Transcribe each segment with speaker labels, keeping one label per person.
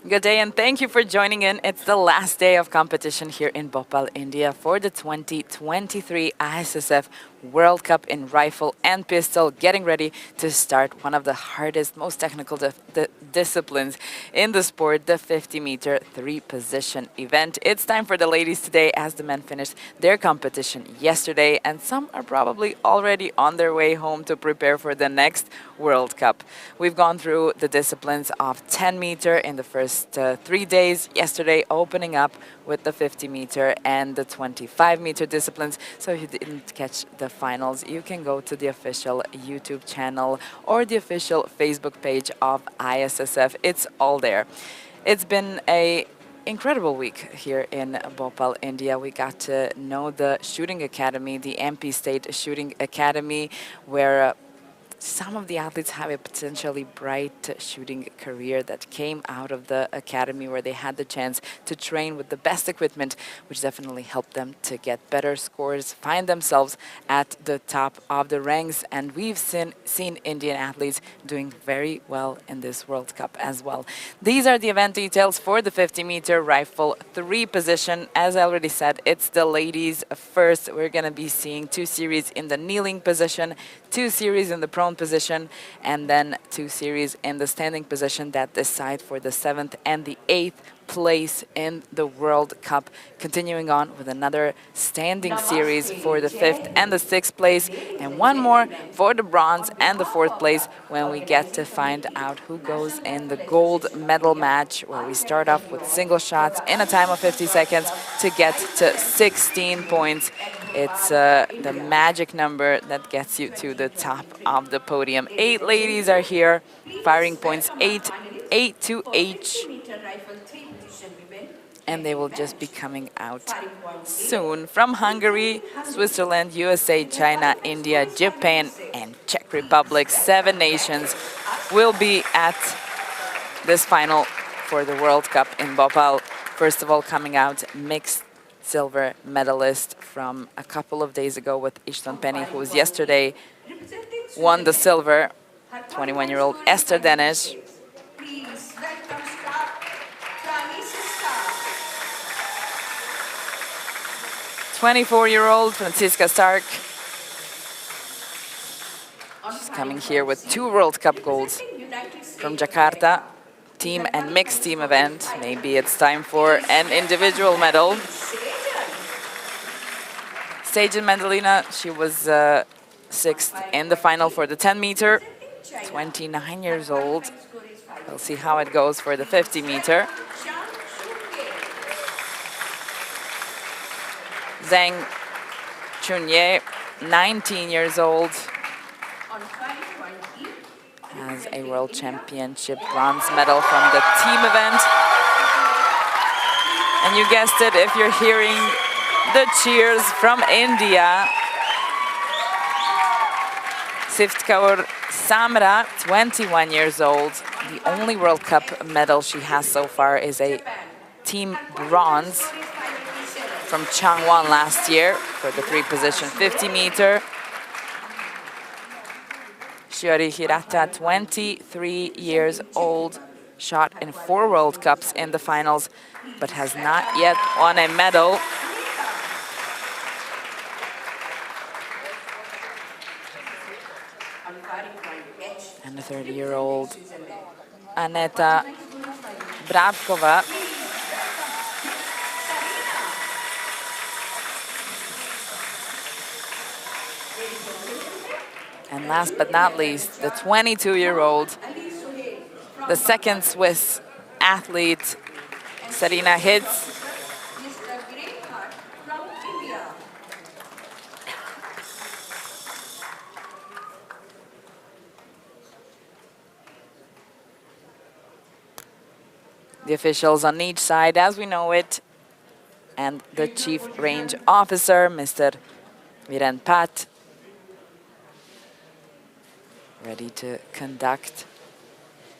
Speaker 1: Good day and thank you for joining in. It's the last day of competition here in Bhopal, India for the 2023 ISSF World Cup in Rifle and Pistol, getting ready to start one of the hardest, most technical disciplines in the sport, the 50-meter three-position event. It's time for the ladies today as the men finished their competition yesterday, and some are probably already on their way home to prepare for the next World Cup. We've gone through the disciplines of 10-meter in the first 3 days, yesterday opening up with the 50-meter and the 25-meter disciplines. So if you didn't catch the finals, you can go to the official YouTube channel or the official Facebook page of ISSF. It's all there. It's been a incredible week here in Bhopal, India. We got to know the shooting academy, the MP State Shooting Academy, where some of the athletes have a potentially bright shooting career that came out of the academy, where they had the chance to train with the best equipment, which definitely helped them to get better scores, find themselves at the top of the ranks. And we've seen Indian athletes doing very well in this World Cup as well. These are the event details for the 50-meter rifle three-position. As I already said, it's the ladies first. We're going to be seeing 2 series in the kneeling position, 2 series in the prone position, and then 2 series in the standing position that decide for the 7th and the 8th place in the World Cup. Continuing on with another standing series for the 5th and the 6th place, and one more for the bronze and the 4th place when we get to find out who goes in the gold medal match, where we start off with single shots in a time of 50 seconds to get to 16 points. It's the magic number that gets you to the top of the podium. 8 ladies are here, firing points 8 to H. And they will just be coming out soon. From Hungary, Switzerland, USA, China, India, Japan, and Czech Republic, 7 nations will be at this final for the World Cup in Bhopal. First of all, coming out, mixed silver medalist from a couple of days ago with Ishton Penny, who was yesterday won the silver, 21-year-old Esther Denish. 24-year-old Franziska Stark. She's coming here with 2 World Cup golds from Jakarta, team and mixed team event. Maybe it's time for an individual medal. Sejin Mandalina, she was 6th in the final for the 10-meter, 29 years old. We'll see how it goes for the 50-meter. Zhang Chunye, 19 years old, has a World Championship bronze medal from the team event. And you guessed it, if you're hearing the cheers from India, Sifkaur Samra, 21 years old. The only World Cup medal she has so far is a team bronze from Changwon last year for the 3-position 50-meter. Shiori Hirata, 23 years old, shot in 4 World Cups in the finals, but has not yet won a medal. And the 30-year-old Aneta Bravkova. And last but not least, the 22-year-old, the 2nd Swiss athlete, Sarina Hitz. The officials on each side, as we know it, and the Chief Range Officer, Mr. Viren Pat, ready to conduct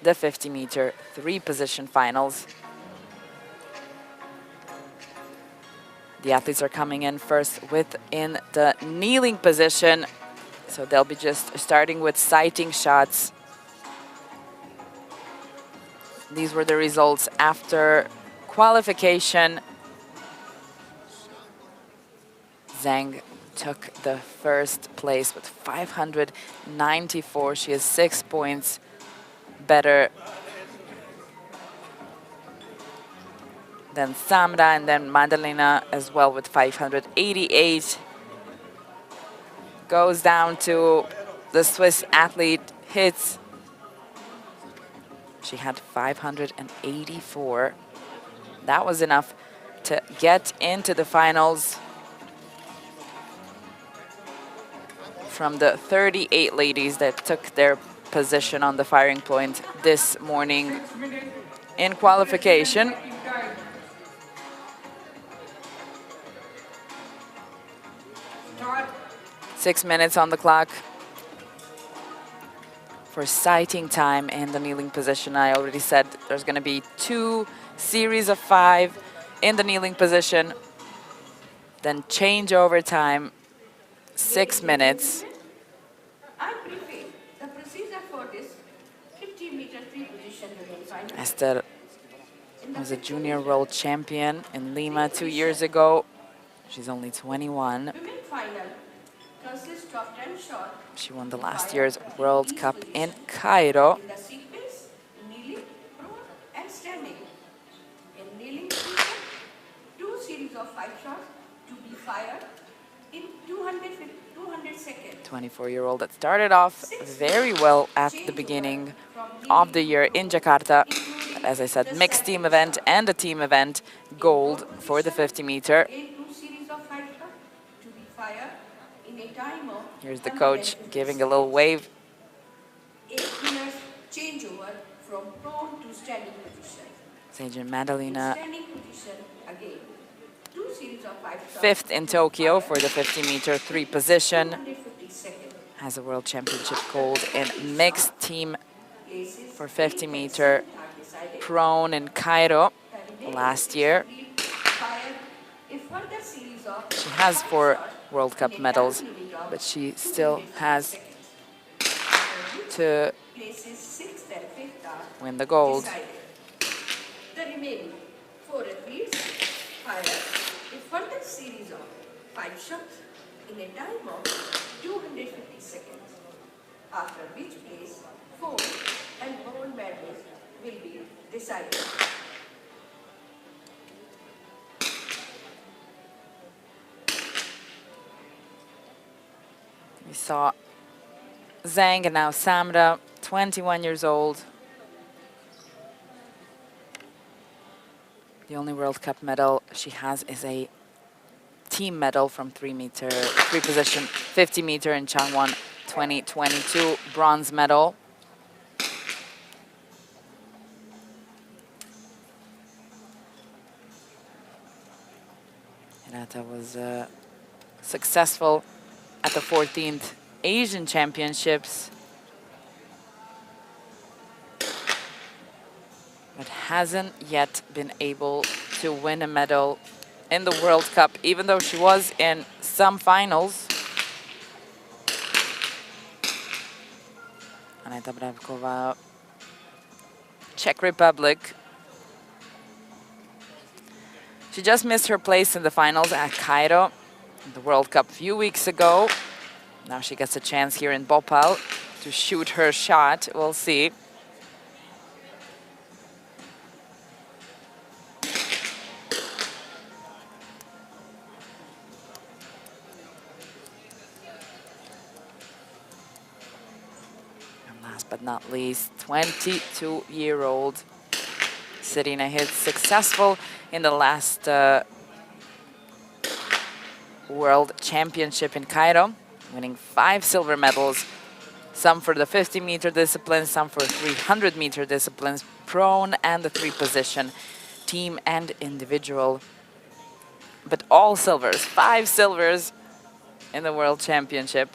Speaker 1: the 50-meter 3-position finals. The athletes are coming in first within the kneeling position, so they'll be just starting with sighting shots. These were the results after qualification. Zhang took the first place with 594. She is 6 points better than Samra, and then Madalena as well with 588. Goes down to the Swiss athlete Hitz. She had 584. That was enough to get into the finals. From the 38 ladies that took their position on the firing point this morning in qualification.
Speaker 2: Start.
Speaker 1: 6 minutes on the clock for sighting time in the kneeling position. I already said there's going to be 2 series of 5 in the kneeling position. Then change over time, 6 minutes.
Speaker 2: I prefer the procedure for this 50-meter free position during final.
Speaker 1: Esther was a junior world champion in Lima 2 years ago. She's only 21.
Speaker 2: Women final consists of 10 shots.
Speaker 1: She won the last year's World Cup in Cairo.
Speaker 2: In the sequence, kneeling, prone, and standing. In kneeling position, 2 series of 5 shots to be fired in 200 seconds.
Speaker 1: 24-year-old that started off very well at the beginning of the year in Jakarta. As I said, mixed team event and a team event, gold for the 50-meter. Here's the coach giving a little wave.
Speaker 2: 8 minutes changeover from prone to standing position.
Speaker 1: Sejin Madalena,
Speaker 2: Standing position again. 2 series of 5 shots.
Speaker 1: 5th in Tokyo for the 50-meter 3 position.
Speaker 2: 250 seconds.
Speaker 1: Has a world championship gold in mixed team for 50-meter prone in Cairo last year. She has 4 World Cup medals, but she still has to win the gold.
Speaker 2: The remaining 4 athletes fired a further series of 5 shots in a time of 250 seconds, after which place 4 and gold medals will be decided.
Speaker 1: We saw Zhang and now Samra, 21 years old. The only World Cup medal she has is a team medal from 3 position, 50-meter in Changwon 2022, bronze medal. Hinata was successful at the 14th Asian Championships, but hasn't yet been able to win a medal in the World Cup, even though she was in some finals. Aneta Bravkova, Czech Republic. She just missed her place in the finals at Cairo, the World Cup a few weeks ago. Now she gets a chance here in Bhopal to shoot her shot. We'll see. And last but not least, 22-year-old Serena Hitz, successful in the last World Championship in Cairo, winning 5 silver medals, some for the 50-meter discipline, some for 300-meter disciplines, prone and the 3 position, team and individual. But all silvers, 5 silvers in the World Championship.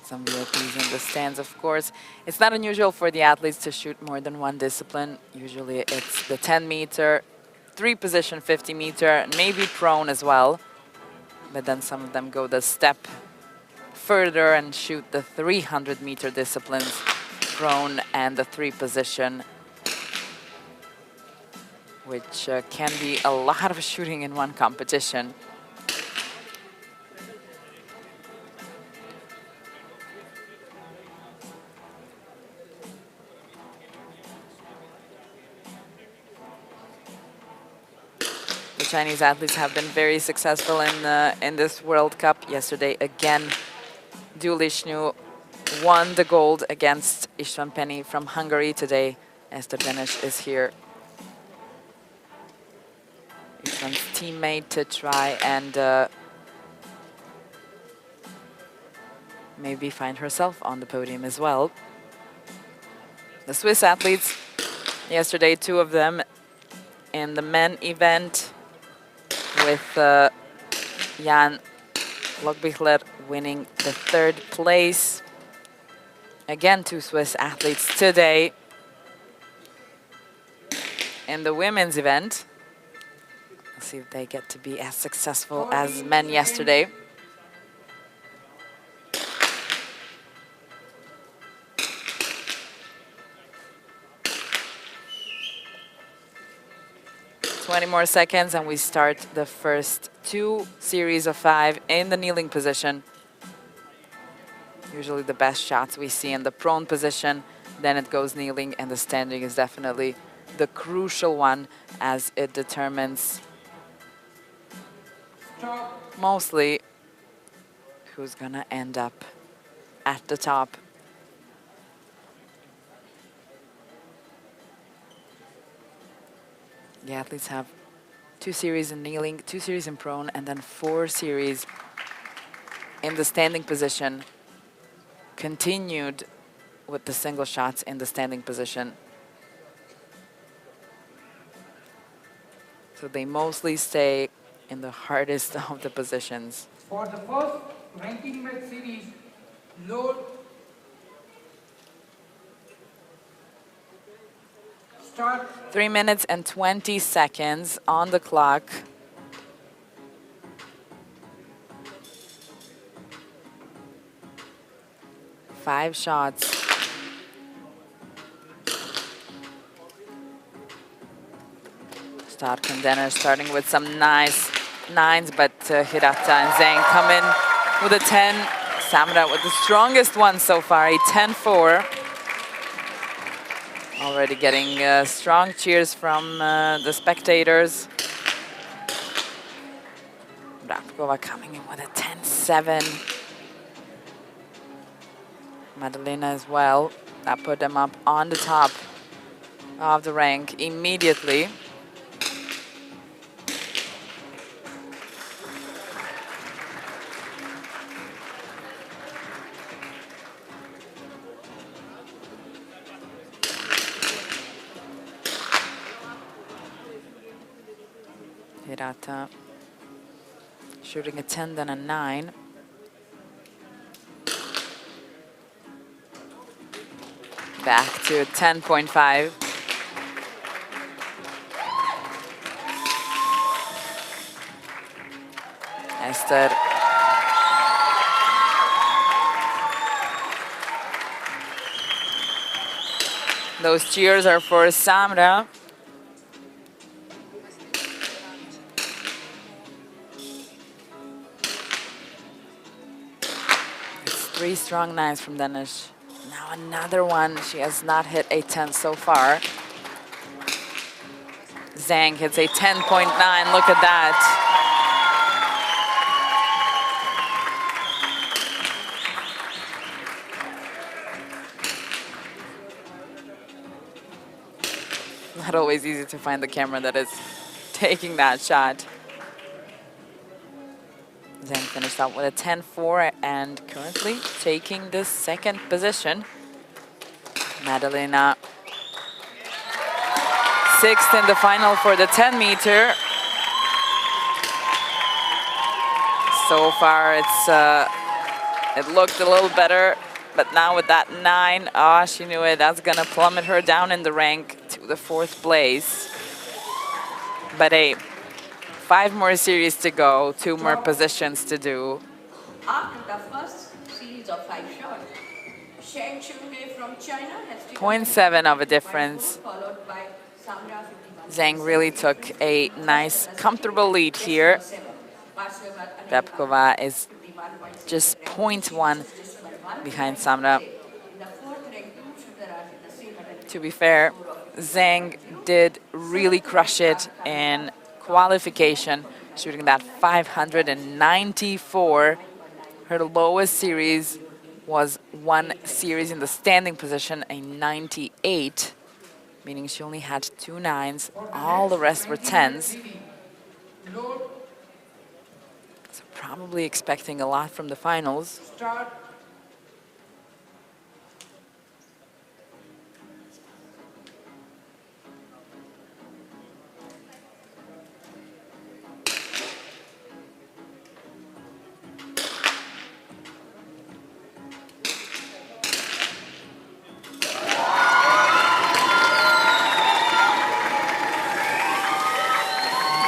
Speaker 1: Some VIPs in the stands, of course. It's not unusual for the athletes to shoot more than one discipline. Usually it's the 10-meter, 3-position 50-meter, maybe prone as well. But then some of them go the step further and shoot the 300-meter disciplines, prone and the 3-position, which can be a lot of shooting in one competition. The Chinese athletes have been very successful in this World Cup. Yesterday, again, Du Lishnu won the gold against István Penny from Hungary. Today, Eszter Denes is here, István's teammate, to try and maybe find herself on the podium as well. The Swiss athletes, yesterday, 2 of them in the men event, with Jan Lokbichler winning the 3rd place. Again, 2 Swiss athletes today. In the women's event, let's see if they get to be as successful as men yesterday. Twenty more seconds and we start the first 2 series of 5 in the kneeling position. Usually the best shots we see in the prone position, then it goes kneeling, and the standing is definitely the crucial one, as it determines mostly who's gonna end up at the top. The athletes have 2 series in kneeling, 2 series in prone, and then 4 series in the standing position, continued with the single shots in the standing position. So they mostly stay in the hardest of the positions.
Speaker 3: For the first 19-minute series, load. Start.
Speaker 1: 3 minutes and 20 seconds on the clock. Five shots. Stark and Denner starting with some nice 9s, but Hirata and Zhang come in with a 10. Samra with the strongest one so far, a 10-4. Already getting strong cheers from the spectators. Brakova coming in with a 10-7. Madalena as well. That put them up on the top of the rank immediately. Hirata shooting a 10, then a 9. Back to 10.5. Eszter. Those cheers are for Samra. It's 3 strong 9s from Danish. Now another one. She has not hit a 10 so far. Zhang hits a 10.9. Look at that. Not always easy to find the camera that is taking that shot. Zhang finished out with a 10-4 and currently taking the 2nd position. Madalena 6th in the final for the 10-meter. So far it's It looked a little better, but now with that 9, she knew it. That's going to plummet her down in the rank to the 4th place. But hey, 5 more series to go, 2 more positions to do.
Speaker 2: After the first series of 5 shots, Shen Chunwei from China has taken
Speaker 1: 0.7 of a difference.
Speaker 2: followed by Samra 51.
Speaker 1: Zhang really took a nice, comfortable lead here. Repkova is just 0.1 behind Samra. To be fair, Zhang did really crush it in qualification, shooting that 594. Her lowest series was 1 series in the standing position, a 98, meaning she only had 2 9s. All the rest were 10s. So probably expecting a lot from the finals.
Speaker 3: Start.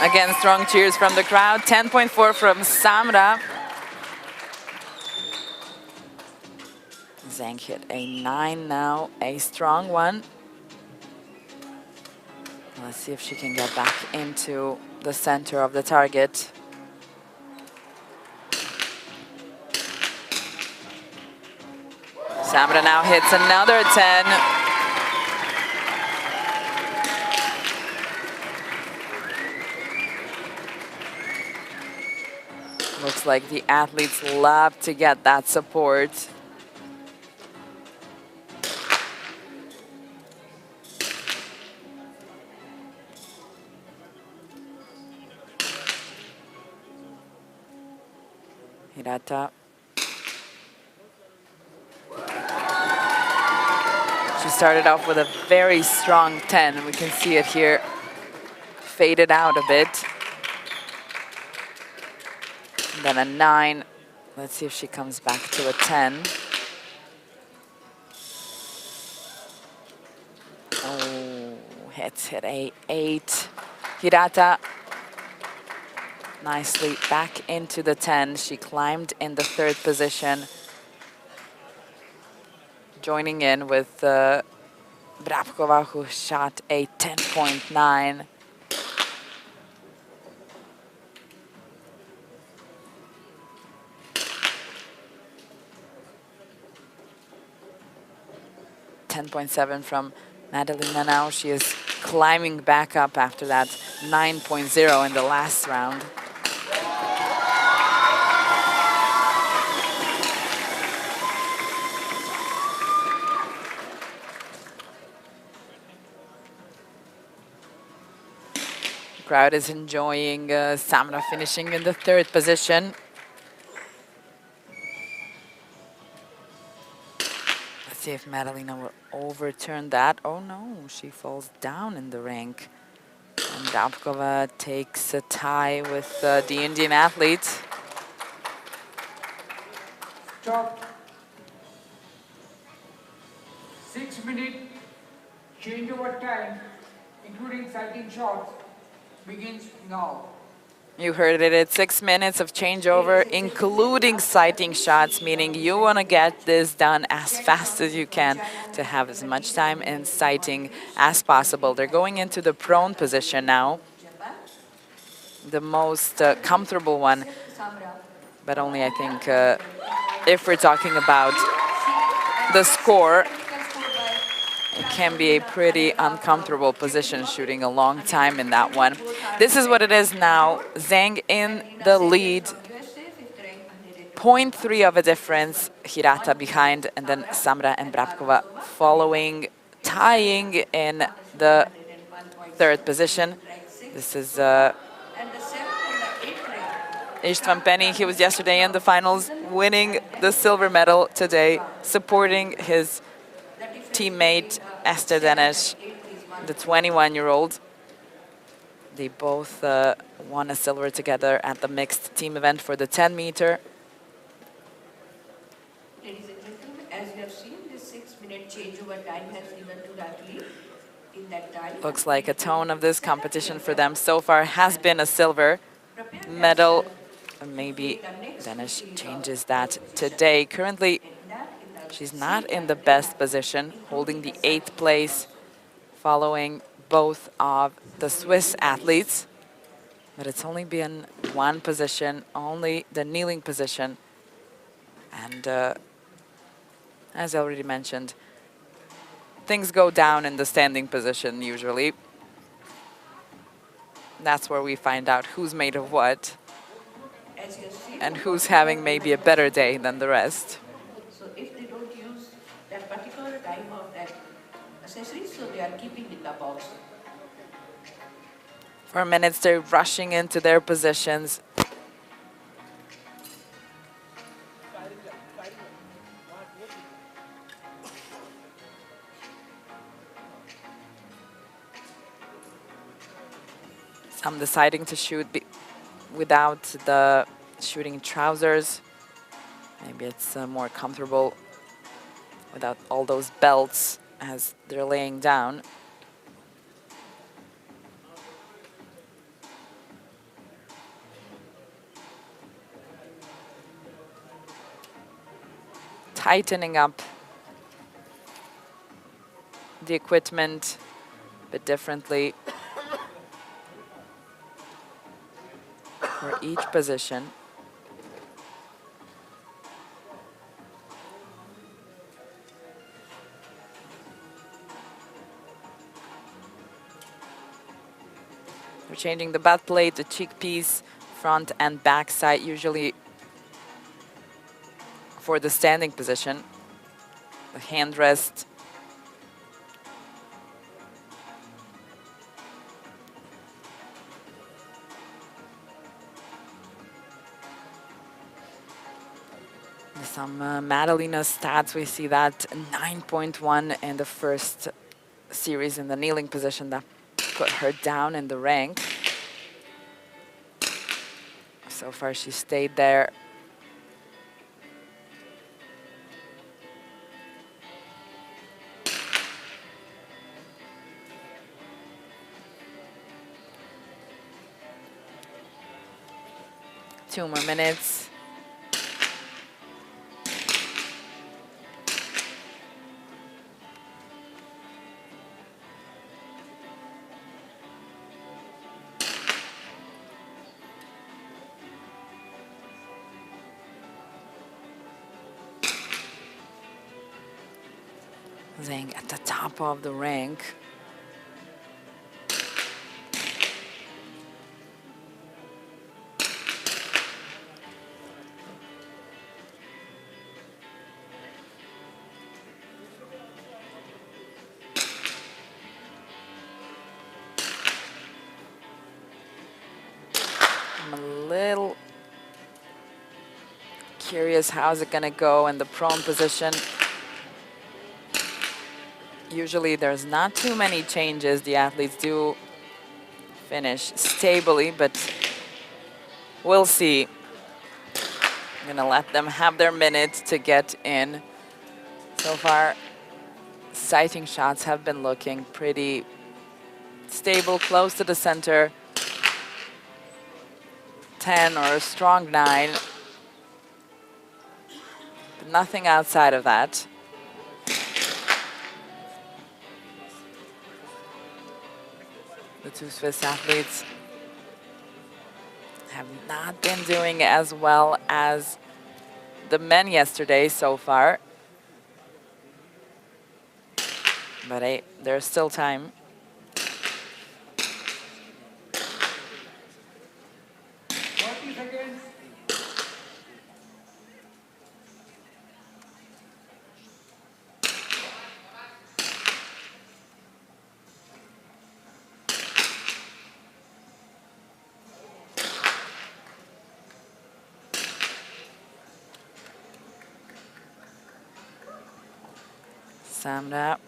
Speaker 1: Again, strong cheers from the crowd. 10.4 from Samra. Zhang hit a 9 now, a strong one. Let's see if she can get back into the center of the target. Samra now hits another 10. Looks like the athletes love to get that support. Hirata. She started off with a very strong 10. We can see it here, faded out a bit. Then a 9. Let's see if she comes back to a 10. Oh, hit a 8. Hirata nicely back into the 10. She climbed in the 3rd position, joining in with Brapkova, who shot a 10.9. .7 from Madalina now. She is climbing back up after that 9.0 in the last round. The crowd is enjoying Samra finishing in the 3rd position. See if Madalina will overturn that. Oh no, she falls down in the rank. And Brapkova takes a tie with the Indian athlete.
Speaker 3: Stop. 6-minute changeover time, including sighting shots, begins now.
Speaker 1: You heard it, it's 6 minutes of changeover, including sighting shots, meaning you want to get this done as fast as you can to have as much time in sighting as possible. They're going into the prone position now, the most comfortable one, but only I think if we're talking about the score, it can be a pretty uncomfortable position shooting a long time in that one. This is what it is now. Zhang in the lead. 0.3 of a difference. Hirata behind, and then Samra and Brapkova following, tying in the 3rd position. This is Istvan Penny. He was yesterday in the finals, winning the silver medal today, supporting his teammate Esther Denesh, the 21-year-old. They both won a silver together at the mixed team event for the 10-meter.
Speaker 2: Ladies and gentlemen, as you have seen, this 6-minute changeover time has given to the athlete. In that time,
Speaker 1: Looks like a tone of this competition for them so far has been a silver medal. Maybe Danish changes that today. Currently, she's not in the best position, holding the 8th place, following both of the Swiss athletes. But it's only been one position, only the kneeling position. And as I already mentioned, things go down in the standing position usually. That's where we find out who's made of what
Speaker 2: as you see,
Speaker 1: and who's having maybe a better day than the rest.
Speaker 2: so if they don't use that particular time of that accessory, so they are keeping in the box.
Speaker 1: For minutes, they're rushing into their positions. Some deciding to shoot without the shooting trousers. Maybe it's more comfortable without all those belts as they're laying down. Tightening up the equipment a bit differently for each position. We're changing the butt plate, the cheek piece, front and back side, usually for the standing position. The hand rest. Some Madalena stats, we see that 9.1 in the first series in the kneeling position that put her down in the rank. So far she stayed there. Two more minutes. Zhang at the top of the rank. I'm a little curious how's it gonna go in the prone position. Usually there's not too many changes. The athletes do finish stably, but we'll see. I'm gonna let them have their minute to get in. So far, sighting shots have been looking pretty stable, close to the center. 10 or a strong 9. But nothing outside of that. The two Swiss athletes have not been doing as well as the men yesterday so far. But hey, there's still time. Samra.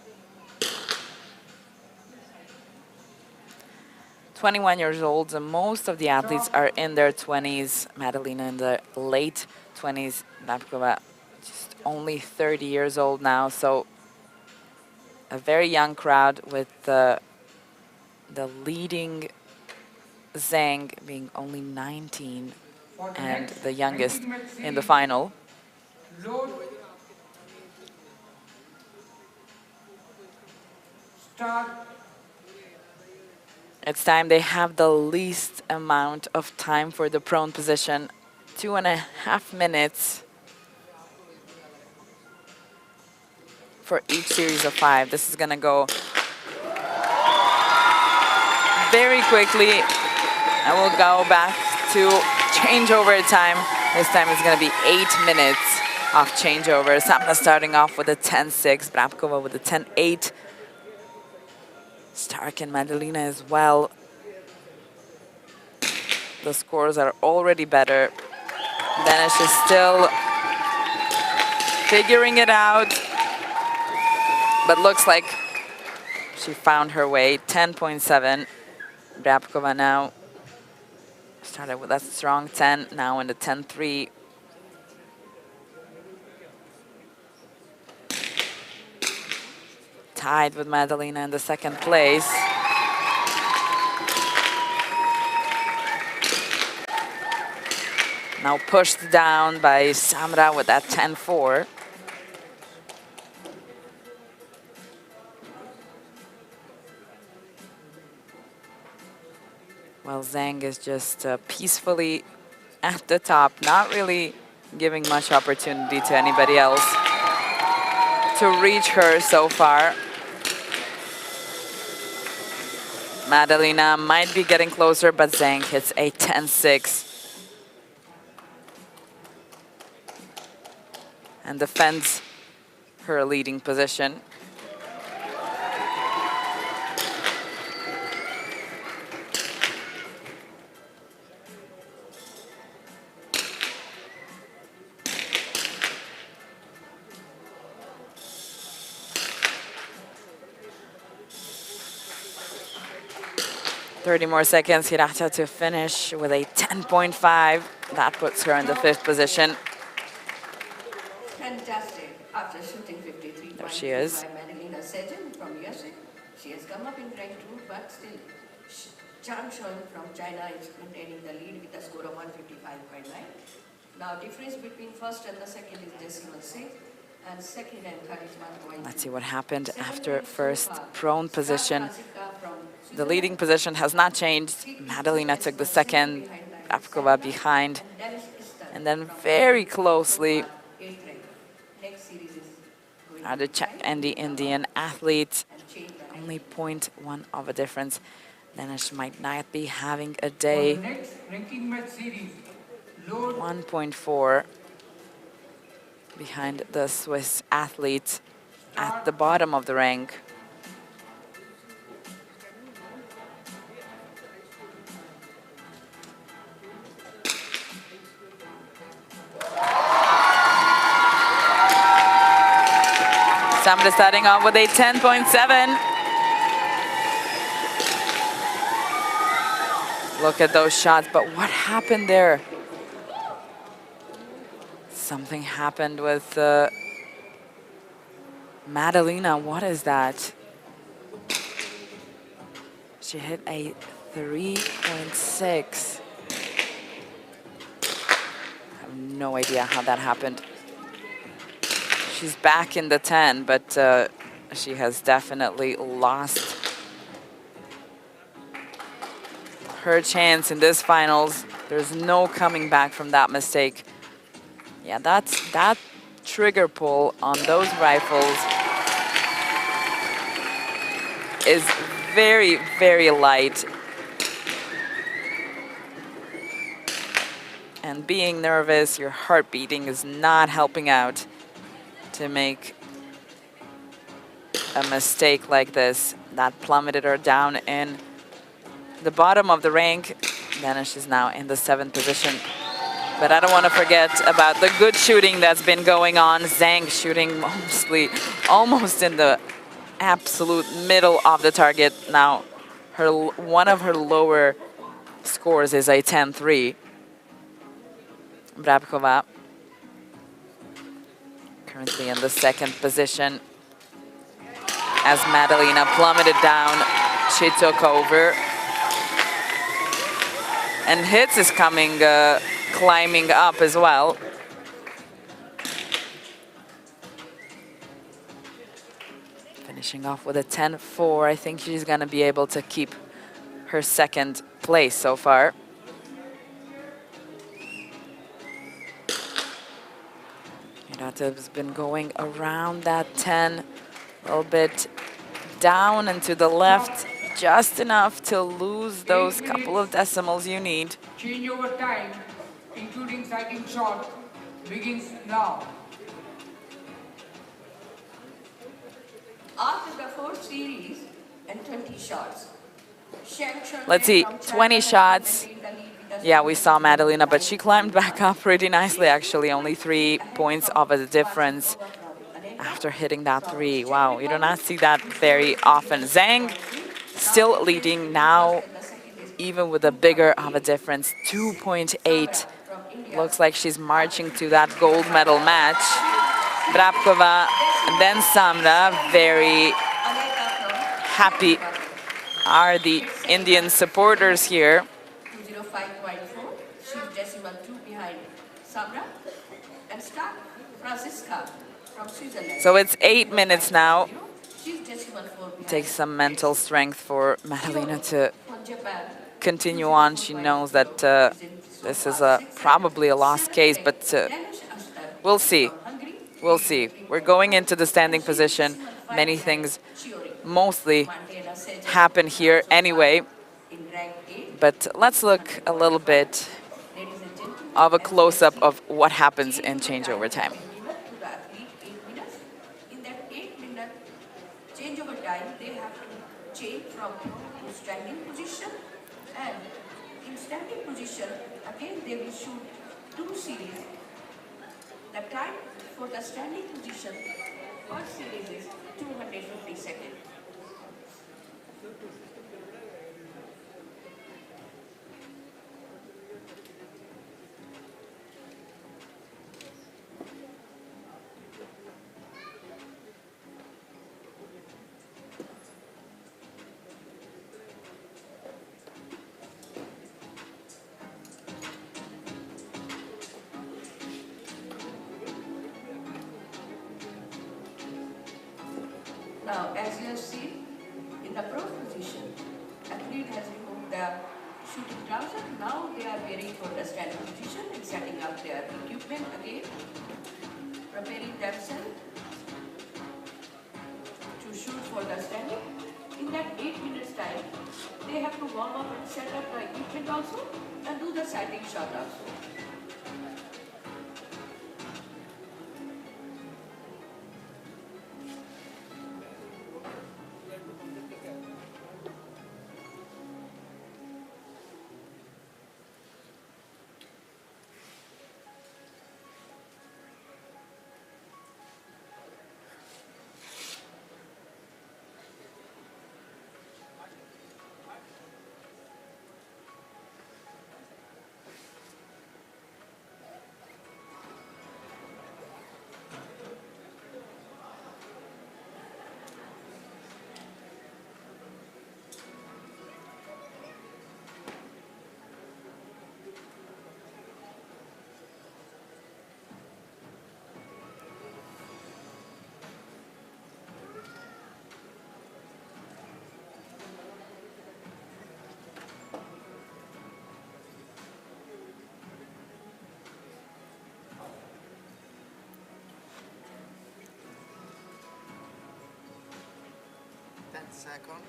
Speaker 1: 21 years old, and most of the athletes are in their 20s. Madalena in the late 20s, Napkova Just only 30 years old now, so a very young crowd with the leading Zhang being only 19
Speaker 3: For the
Speaker 1: and
Speaker 3: next
Speaker 1: the youngest
Speaker 3: ranking match
Speaker 1: in the
Speaker 3: series,
Speaker 1: final.
Speaker 3: load, start,
Speaker 1: It's time. They have the least amount of time for the prone position. 2.5 minutes for each series of 5. This is going to go very quickly. And we'll go back to changeover time. This time it's going to be 8 minutes of changeover. Samna starting off with a 10-6, Brabkova with a 10-8. Stark and Madalina as well. The scores are already better. Danish is still figuring it out, but looks like she found her way. 10.7. Brabkova now started with a strong 10, now in the 10-3. Tied with Madalina in the second place. Now pushed down by Samra with that 10-4. While Zhang is just peacefully at the top, not really giving much opportunity to anybody else to reach her so far. Madalina might be getting closer, but Zhang hits a 10-6. And defends her leading position. Thirty more seconds, Hirata to finish with a 10.5. That puts her in the 5th position.
Speaker 2: Fantastic. After shooting 53
Speaker 1: There she is.
Speaker 2: by Madalina Sejan from Issf, she has come up in rank 2, but still, Zhang Shun from China is maintaining the lead with a score of 155.9. Now, difference between first and the second is decimal 6, and second and third is 1 point.
Speaker 1: Let's see what happened after first prone position. The leading position has not changed. Madalina took the second, Brabkova behind, and then very closely the Czech and the Indian athlete. Only 0.1 of a difference. Danish might not be having a
Speaker 3: for the
Speaker 1: day.
Speaker 3: next ranking match series, load,
Speaker 1: 1.4 behind the Swiss athlete at the bottom of the rank. Samra starting off with a 10.7. Look at those shots, but what happened there? Something happened with Madalina. What is that? She hit a 3.6. I have no idea how that happened. She's back in the 10, but she has definitely lost her chance in this finals. There's no coming back from that mistake. Yeah, that trigger pull on those rifles is very, very light. And being nervous, your heart beating is not helping out to make a mistake like this. That plummeted her down in the bottom of the rank. Danish is now in the 7th position. But I don't want to forget about the good shooting that's been going on. Zhang shooting almost in the absolute middle of the target. Now, one of her lower scores is a 10-3. Brabkova Currently in the second position. As Madalina plummeted down, she took over. And Hits is coming, climbing up as well. Finishing off with a 10-4. I think she's going to be able to keep her second place so far. Miratov's been going around that 10, a little bit down and to the left, just enough to lose those couple of decimals you need.
Speaker 3: Changeover time, including sighting shot, begins now.
Speaker 2: After the 4th series and 20 shots.
Speaker 1: Let's see, 20 shots. Yeah, we saw Madalina, but she climbed back up pretty nicely, actually. Only 3 points of a difference after hitting that 3. Wow, you do not see that very often. Zhang still leading now, even with a bigger of a difference, 2.8. Looks like she's marching to that gold medal match. Brabkova and then Samra, very happy are the Indian supporters here.
Speaker 2: 205.4, she's decimal 2 behind Samra and Stark Francisca from Switzerland.
Speaker 1: So it's 8 minutes now.
Speaker 2: She's decimal 4 behind.
Speaker 1: Takes some mental strength for Madalina to continue on. She knows that this is probably a lost case, but we'll see. We'll see. We're going into the standing position. Many things mostly happen here anyway. But let's look a little bit of a close-up of what happens in changeover time.
Speaker 2: In that 8-minute changeover time, they have to change from to standing position, and in standing position, again they will shoot 2 series. The time for the standing position per series is 250 seconds. Now, as you have seen, in the pro position, athlete has removed the shooting trousers. Now they are wearing for the standing position and setting up their equipment again, preparing themselves to shoot for the standing. In that 8 minutes time, they have to warm up and set up the equipment also and do the sighting shot also.
Speaker 4: Second.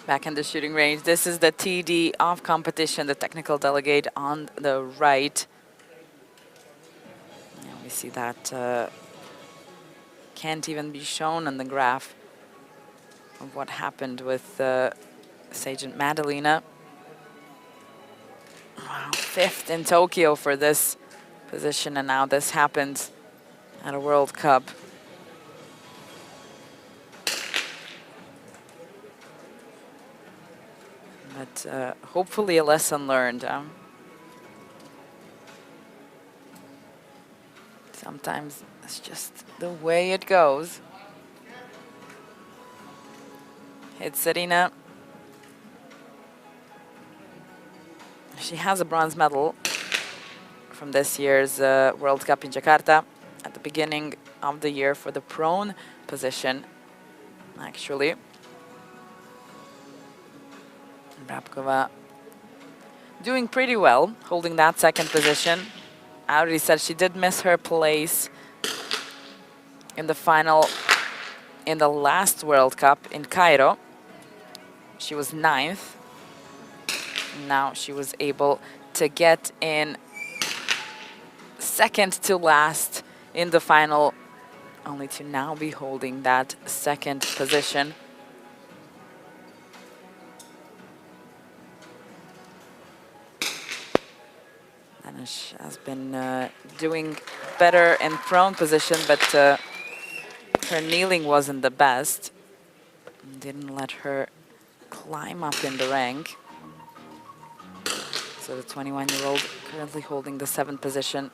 Speaker 1: Back in the shooting range, this is the TD of competition, the technical delegate on the right. And we see that can't even be shown on the graph of what happened with Sajent Madalina. Wow, 5th in Tokyo for this position, and now this happens at a World Cup. But hopefully a lesson learned. Sometimes it's just the way it goes. It's Serena. She has a bronze medal from this year's World Cup in Jakarta at the beginning of the year for the prone position, actually. Brabkova doing pretty well, holding that second position. I already said she did miss her place in the final in the last World Cup in Cairo. She was 9th. Now she was able to get in second to last in the final, only to now be holding that second position. Danish has been doing better in prone position, but her kneeling wasn't the best. Didn't let her climb up in the rank. So the 21-year-old currently holding the 7th position.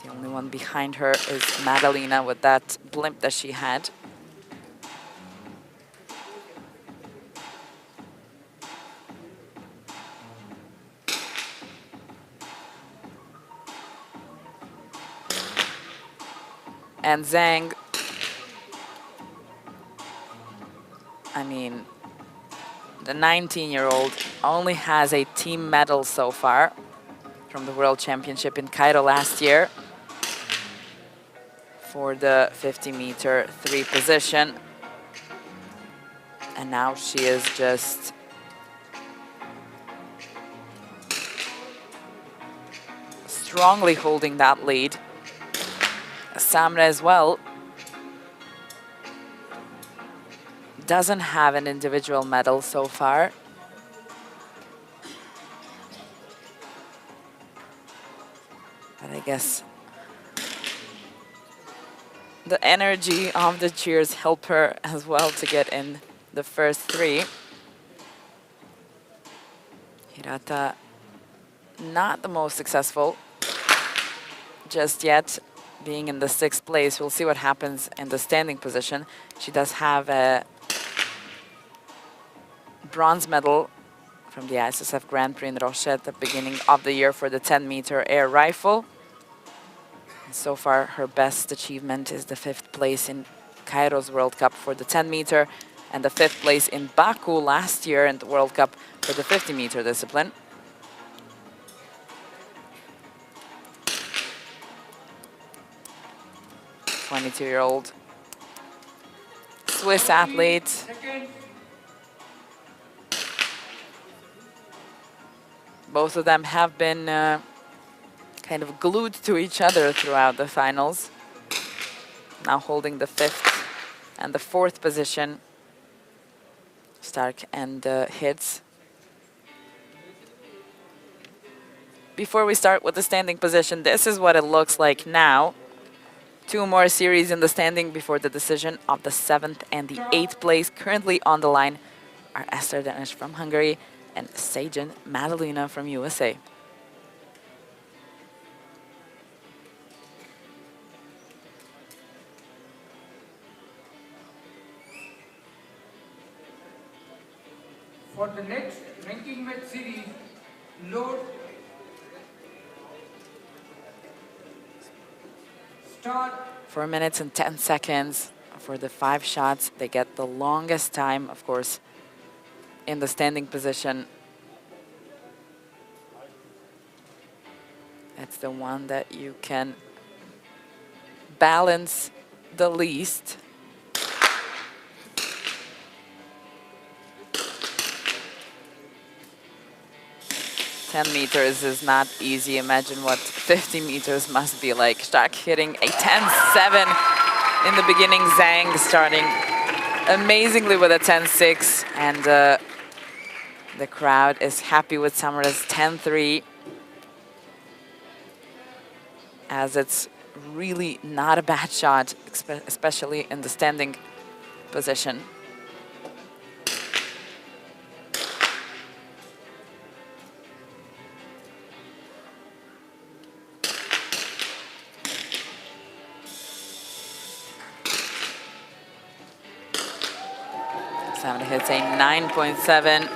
Speaker 1: The only one behind her is Madalina with that blimp that she had. And Zhang, I mean, the 19-year-old only has a team medal so far from the World Championship in Cairo last year for the 50-meter 3 position. And now she is just strongly holding that lead. Samra as well doesn't have an individual medal so far. But I guess the energy of the cheers help her as well to get in the first 3. Hirata not the most successful just yet, being in the 6th place. We'll see what happens in the standing position. She does have a bronze medal from the ISSF Grand Prix in Roche at the beginning of the year for the 10-meter air rifle. And so far, her best achievement is the 5th place in Cairo's World Cup for the 10-meter and the 5th place in Baku last year in the World Cup for the 50-meter discipline. The 22-year-old Swiss athlete. Both of them have been kind of glued to each other throughout the finals. Now holding the 5th and the 4th position. Stark and Hitz. Before we start with the standing position, this is what it looks like now. 2 more series in the standing before the decision of the 7th and the 8th place. Currently on the line are Eszter Danish from Hungary and Sejin Madalina from USA.
Speaker 3: For the next 19-match series, load, start.
Speaker 1: 4 minutes and 10 seconds for the 5 shots. They get the longest time, of course, in the standing position. It's the one that you can balance the least. "10 meters is not easy. Imagine what 50 meters must be like." Stark hitting a 10-7 in the beginning. Zhang starting amazingly with a 10-6. And the crowd is happy with Samara's 10-3, as it's really not a bad shot, especially in the standing position. Samra hits a 9.7.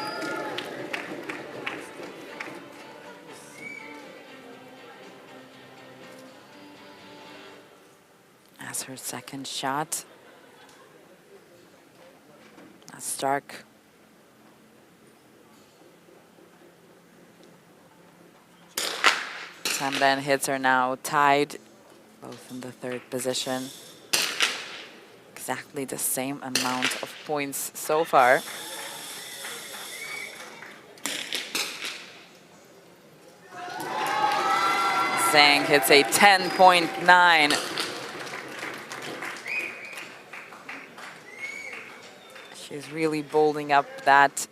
Speaker 1: As her second shot. That's Stark. Samra and hits are now tied, both in the third position. Exactly the same amount of points so far. Zhang hits a 10.9. She's really building up that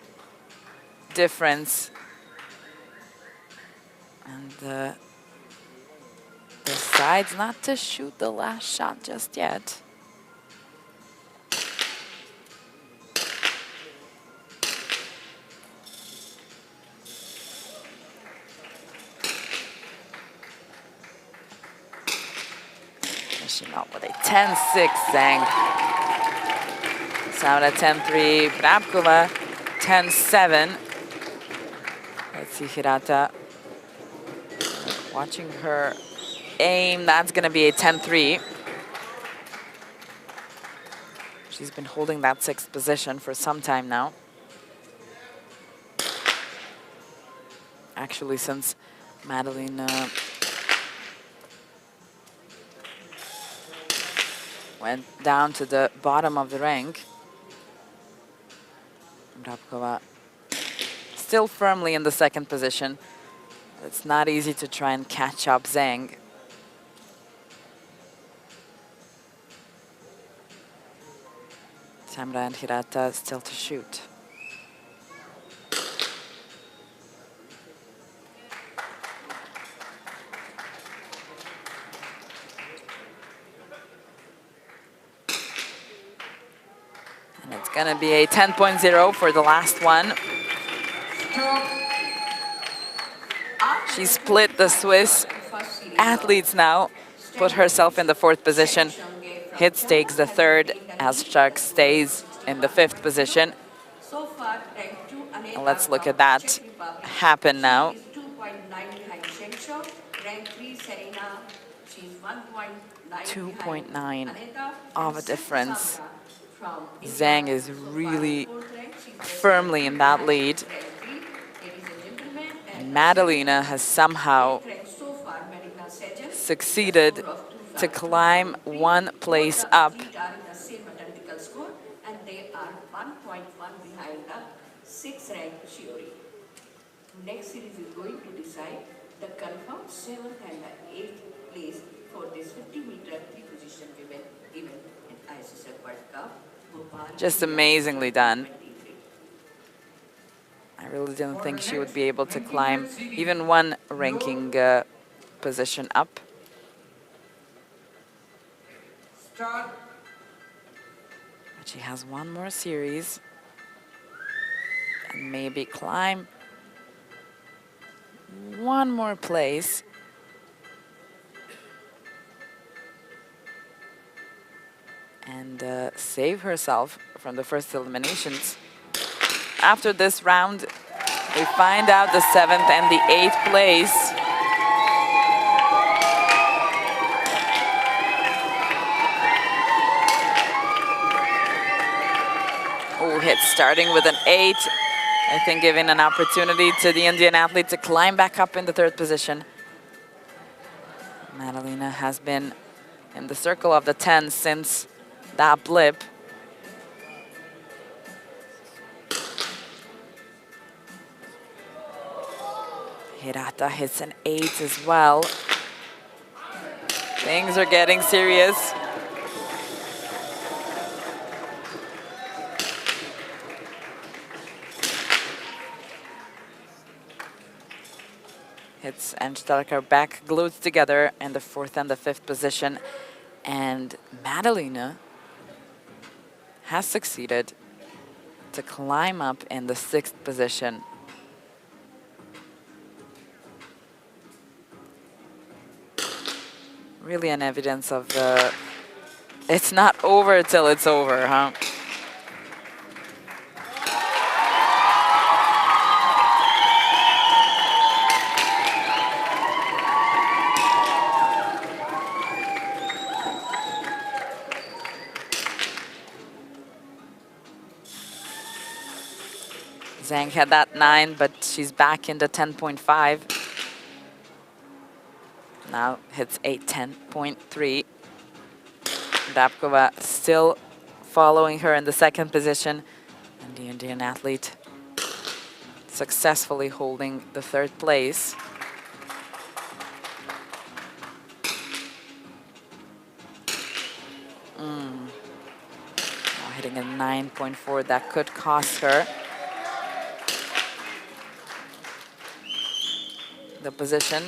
Speaker 1: difference. And decides not to shoot the last shot just yet. Finishing up with a 10-6 Zhang. Samra 10-3, Brabkova 10-7. Let's see Hirata watching her aim. That's going to be a 10-3. She's been holding that sixth position for some time now. Actually, since Madalina went down to the bottom of the rank. Brabkova still firmly in the second position. It's not easy to try and catch up Zhang. Samra and Hirata still to shoot. And it's gonna be a 10.0 for the last one. She split the Swiss athletes now, put herself in the fourth position. Hitz takes the third as Shark stays in the fifth position. And let's look at that happen now. 2.9 of a difference. Zhang is really firmly in that lead. And Madalina has somehow succeeded to climb one place up.
Speaker 2: And they are 1.1 behind the 6th ranked Shiori. Next series is going to decide the confirmed 7th and the 8th place for this 50-meter three-position women event in ISSF World Cup. Bhopal,
Speaker 1: Just amazingly done. I really didn't think she would be able to climb even one ranking position up.
Speaker 3: Start.
Speaker 1: But she has one more series. And maybe climb one more place. And save herself from the first eliminations. After this round, we find out the 7th and the 8th place. Oh, hit starting with an 8. I think giving an opportunity to the Indian athlete to climb back up in the third position. Madalina has been in the circle of the 10 since that blip. Hirata hits an 8 as well. Things are getting serious. Hitz and Stark are back glued together in the 4th and the 5th position. And Madalina has succeeded to climb up in the 6th position. Really an evidence of it's not over till it's over, huh? Zhang had that 9, but she's back into 10.5. Now hits a 10.3. Rabkova still following her in the second position. And the Indian athlete successfully holding the third place. Now hitting a 9.4, that could cost her the position.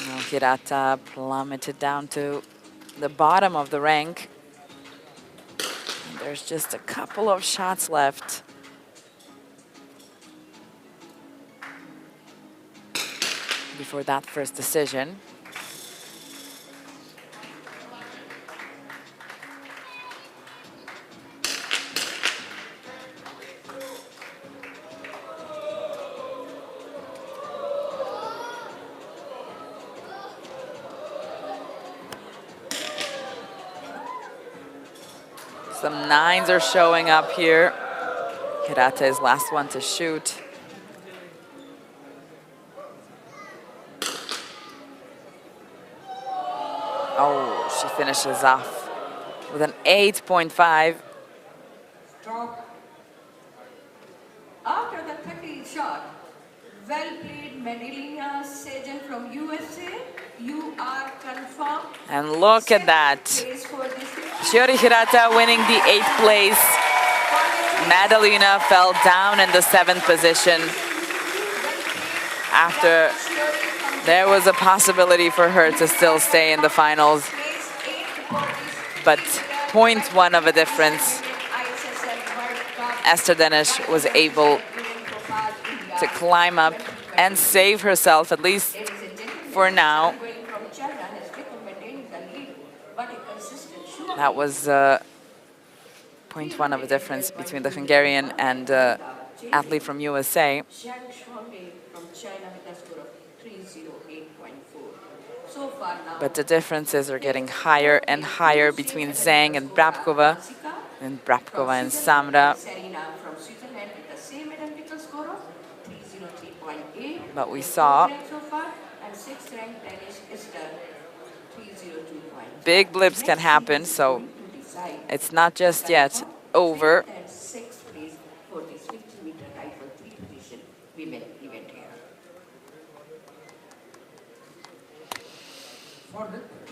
Speaker 1: Now Hirata plummeted down to the bottom of the rank. And there's just a couple of shots left. Before that first decision. Some 9s are showing up here. Hirata is last one to shoot. Oh, she finishes off with an 8.5.
Speaker 3: Stop.
Speaker 2: After the 30 shot, well played Madelina Sajan from USA. You are confirmed.
Speaker 1: And look at that.
Speaker 2: Place for this
Speaker 1: Shiori Hirata winning the 8th place. Madalena fell down in the 7th position after there was a possibility for her to still stay in the finals. But 0.1 of a difference. Esther Denish was able to climb up and save herself, at least for now. That was 0.1 of a difference between the Hungarian and athlete from USA. But the differences are getting higher and higher between Zhang and Brabkova and Samra. But we saw big blips can happen, so it's not just yet over.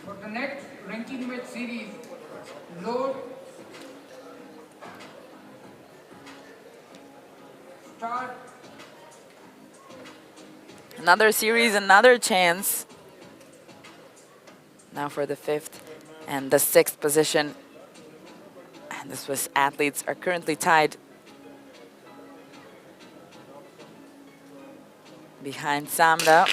Speaker 3: For the next ranking match series, load, start.
Speaker 1: Another series, another chance. Now for the 5th and the 6th position. And the Swiss athletes are currently tied behind Samra.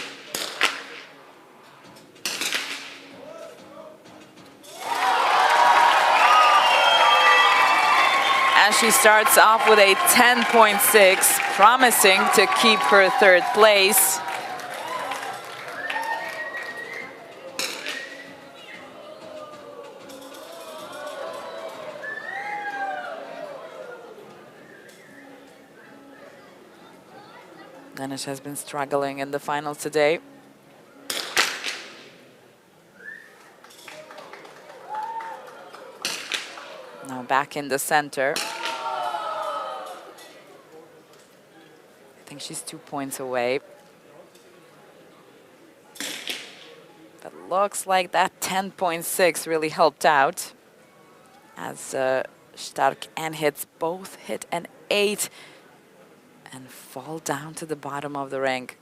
Speaker 1: And she starts off with a 10.6, promising to keep her 3rd place. Denish has been struggling in the finals today. Now back in the center. I think she's 2 points away. But looks like that 10.6 really helped out. As Stark and Hitz both hit an 8 and fall down to the bottom of the rank.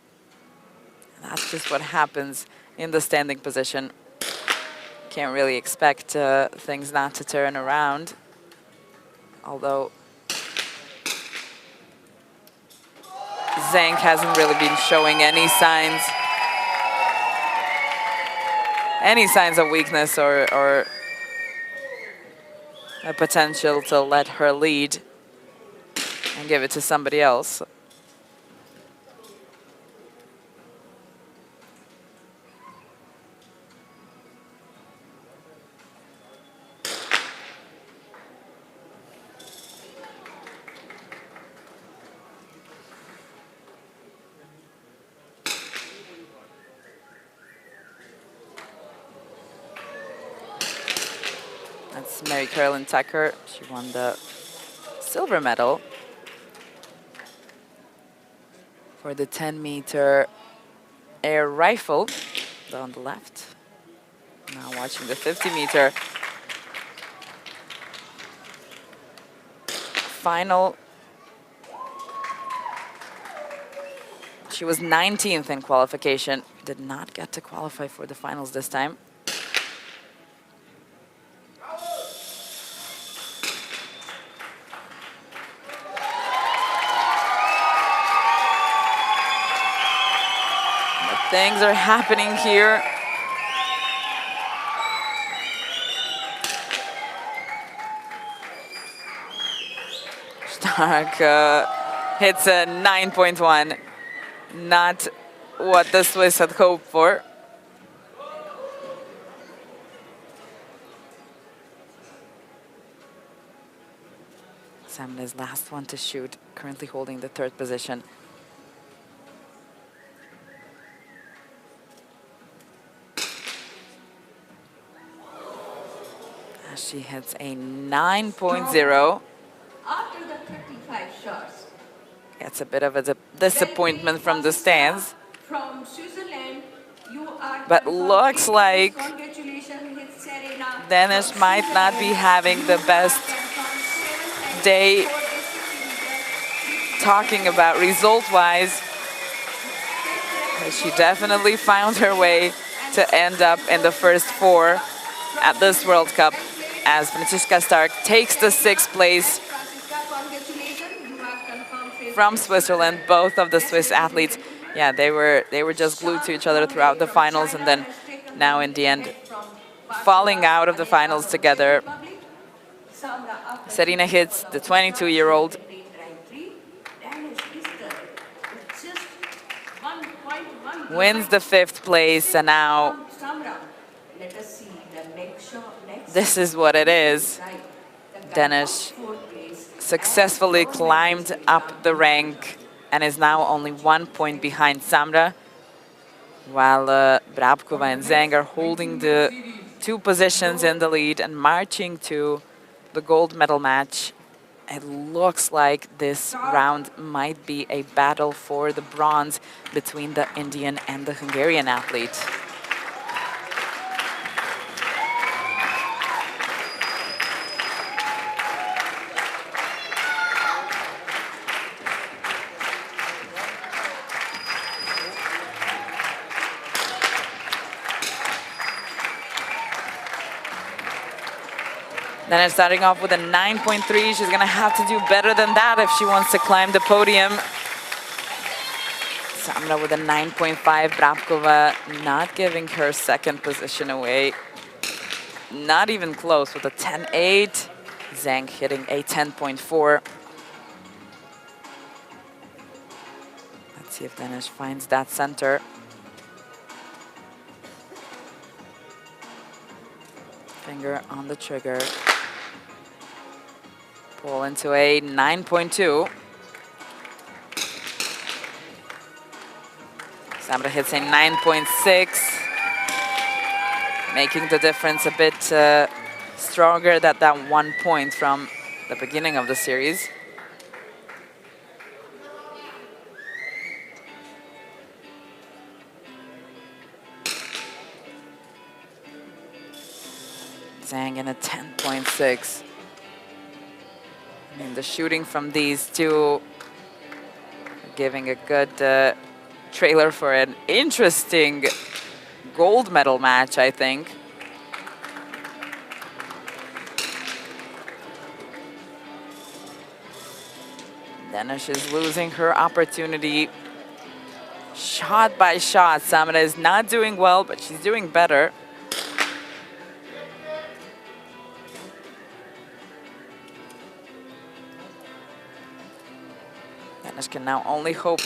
Speaker 1: And that's just what happens in the standing position. Can't really expect things not to turn around. Although Zhang hasn't really been showing any signs of weakness or a potential to let her lead and give it to somebody else. That's Mary Carolyn Tucker. She won the silver medal for the 10-meter air rifle on the left. Now watching the 50-meter final. She was 19th in qualification. Did not get to qualify for the finals this time. But things are happening here. Stark hits a 9.1. Not what the Swiss had hoped for. Samna's last one to shoot, currently holding the 3rd position. As she hits a 9.0.
Speaker 2: After the 35 shots,
Speaker 1: It's a bit of a disappointment from the stands.
Speaker 2: from Switzerland, you are
Speaker 1: But looks like
Speaker 2: congratulations, hits Serena.
Speaker 1: Danish might not be having the best day talking about result-wise. But she definitely found her way to end up in the first 4 at this World Cup as Franziska Stark takes the 6th place from Switzerland. Both of the Swiss athletes, yeah, they were just glued to each other throughout the finals, and then now in the end falling out of the finals together. Serena hits the 22-year-old. Wins the 5th place, and now this is what it is. Danish successfully climbed up the rank and is now only 1 point behind Samra, while Brabkova and Zhang are holding the 2 positions in the lead and marching to the gold medal match. It looks like this round might be a battle for the bronze between the Indian and the Hungarian athlete. Then starting off with a 9.3, she's gonna have to do better than that if she wants to climb the podium. Samra with a 9.5, Brabkova not giving her 2nd position away. Not even close with a 10.8. Zhang hitting a 10.4. Let's see if Danish finds that center. Finger on the trigger. Pull into a 9.2. Samra hits a 9.6, making the difference a bit stronger than that 1 point from the beginning of the series. Zhang in a 10.6. I mean, the shooting from these two giving a good trailer for an interesting gold medal match, I think. Danish is losing her opportunity shot by shot. Samra is not doing well, but she's doing better. Danish can now only hope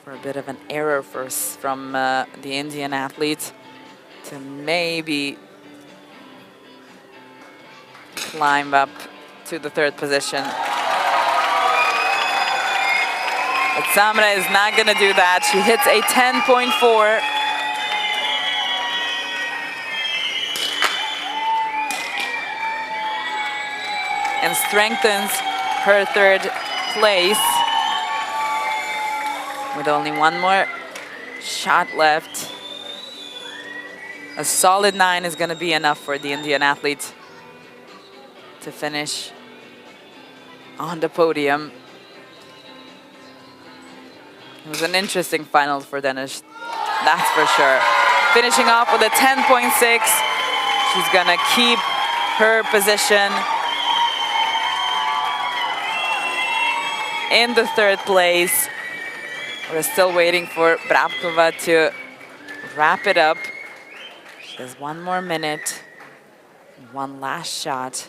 Speaker 1: for a bit of an error first from the Indian athlete to maybe climb up to the 3rd position. But Samra is not going to do that. She hits a 10.4. and strengthens her third place. With only one more shot left, a solid 9 is going to be enough for the Indian athlete to finish on the podium. It was an interesting final for Danish, that's for sure. Finishing off with a 10.6. She's going to keep her position in the third place. We're still waiting for Brabkova to wrap it up. She has one more minute, one last shot.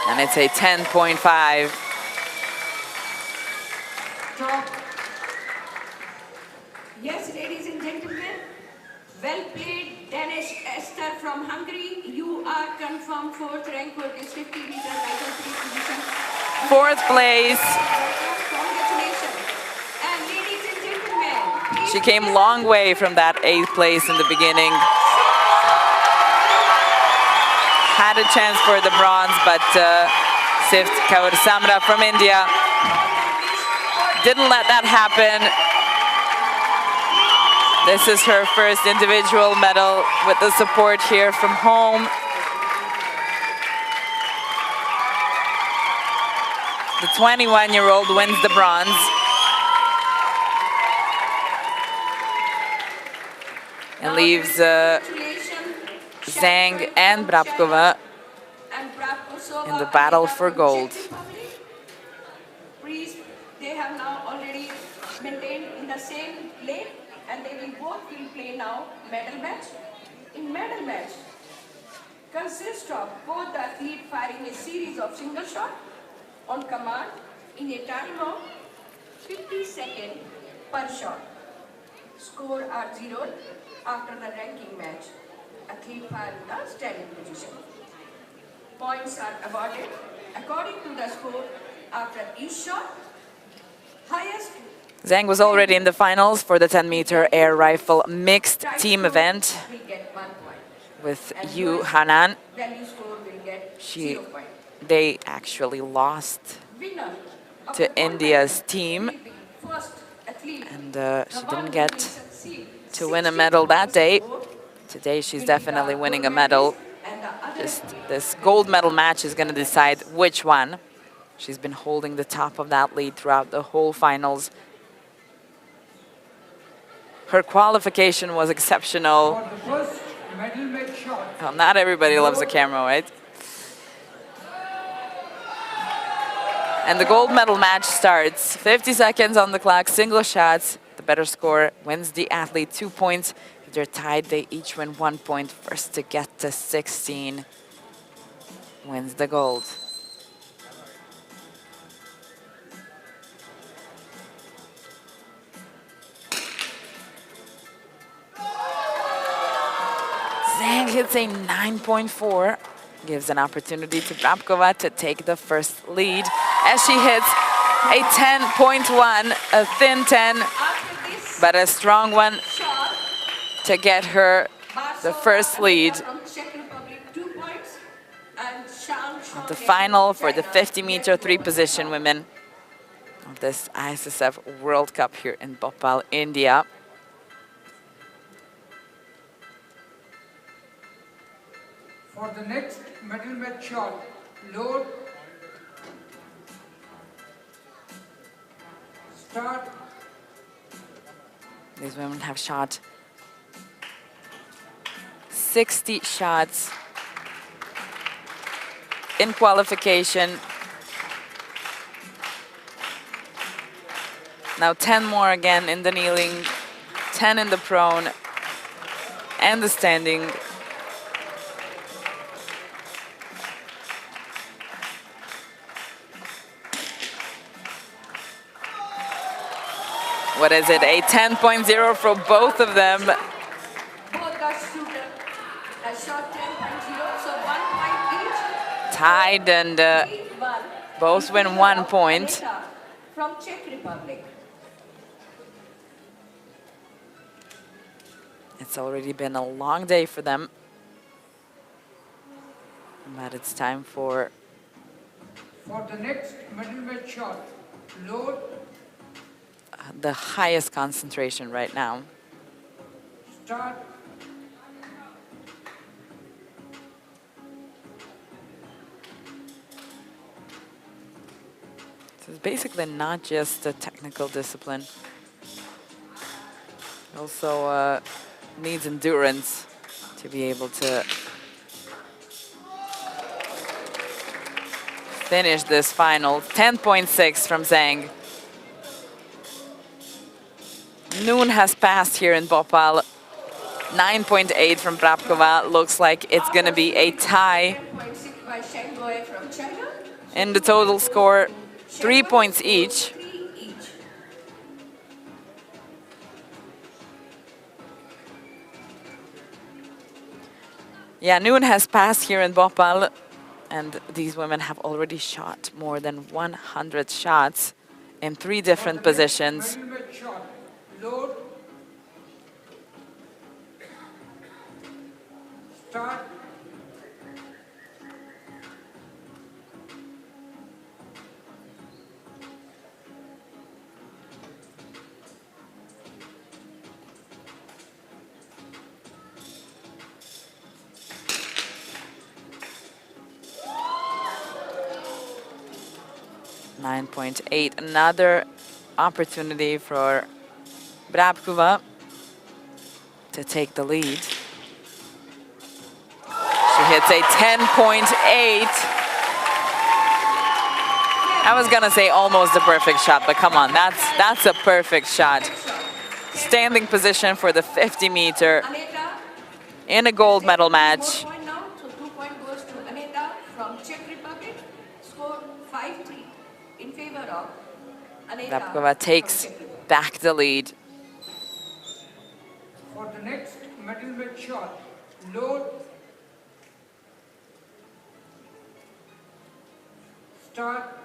Speaker 1: And it's a 10.5.
Speaker 2: Yes, ladies and gentlemen, well played, Danish Esther from Hungary. You are confirmed fourth rank for this 50-meter rifle position.
Speaker 1: Fourth place.
Speaker 2: Congratulations. And ladies and gentlemen,
Speaker 1: She came long way from that 8th place in the beginning. Had a chance for the bronze, but Issf Samra from India didn't let that happen. This is her first individual medal with the support here from home. The 21-year-old wins the bronze. And leaves Zhang and Brabkova in the battle for gold.
Speaker 2: They have now already maintained in the same lane, and they will both play now medal match. In medal match consists of both the athlete firing a series of single shot on command in a time of 50 seconds per shot. Score are zeroed after the ranking match. Athlete fire in the standing position. Points are awarded according to the score after each shot. Highest.
Speaker 1: Zhang was already in the finals for the 10-meter air rifle mixed team event with Yu Hanan. They actually lost to India's team, and she didn't get to win a medal that day. Today she's definitely winning a medal. Just this gold medal match is going to decide which one. She's been holding the top of that lead throughout the whole finals. Her qualification was exceptional.
Speaker 3: For the first medal match shot.
Speaker 1: Well, not everybody loves the camera, right? And the gold medal match starts. 50 seconds on the clock, single shots. The better score wins the athlete 2 points. If they're tied, they each win 1 point. First to get to 16 wins the gold. Zhang hits a 9.4. Gives an opportunity to Brabkova to take the first lead as she hits a 10.1, a thin 10, but a strong one to get her the first lead. The final for the 50-meter three-position women of this ISSF World Cup here in Bhopal, India.
Speaker 3: For the next medal match shot, load, start.
Speaker 1: These women have shot 60 shots in qualification. Now 10 more again in the kneeling, 10 in the prone and the standing. What is it? A 10.0 for both of them.
Speaker 2: Both the shooter has shot 10.0, so 1 point each.
Speaker 1: Tied, and Both win 1 point.
Speaker 2: Aneta from Czech Republic.
Speaker 1: It's already been a long day for them. But it's time for
Speaker 3: the next middle match shot, load,
Speaker 1: the highest concentration right now.
Speaker 3: start,
Speaker 1: So it's basically not just a technical discipline. It also needs endurance to be able to finish this final. 10.6 from Zhang. Noon has passed here in Bhopal. 9.8 from Brabkova. Looks like it's going to be a tie
Speaker 2: 10.6 by Shen Goe from China.
Speaker 1: in the total score. 3 points each.
Speaker 2: 3 each.
Speaker 1: Yeah, Noon has passed here in Bhopal, and these women have already shot more than 100 shots in 3 different positions.
Speaker 3: middle match shot, load, start,
Speaker 1: 9.8. Another opportunity for Brabkova to take the lead. She hits a 10.8. I was gonna say almost a perfect shot, but come on, that's a perfect shot. Standing position for the 50-meter
Speaker 2: Aneta
Speaker 1: in a gold medal match.
Speaker 2: 4 point now, so 2 point goes to Aneta from Czech Republic. Score 5-3 in favor of Aneta.
Speaker 1: Brabkova takes
Speaker 2: from Czech Republic.
Speaker 1: back the lead.
Speaker 3: for the next middle match shot, load, start,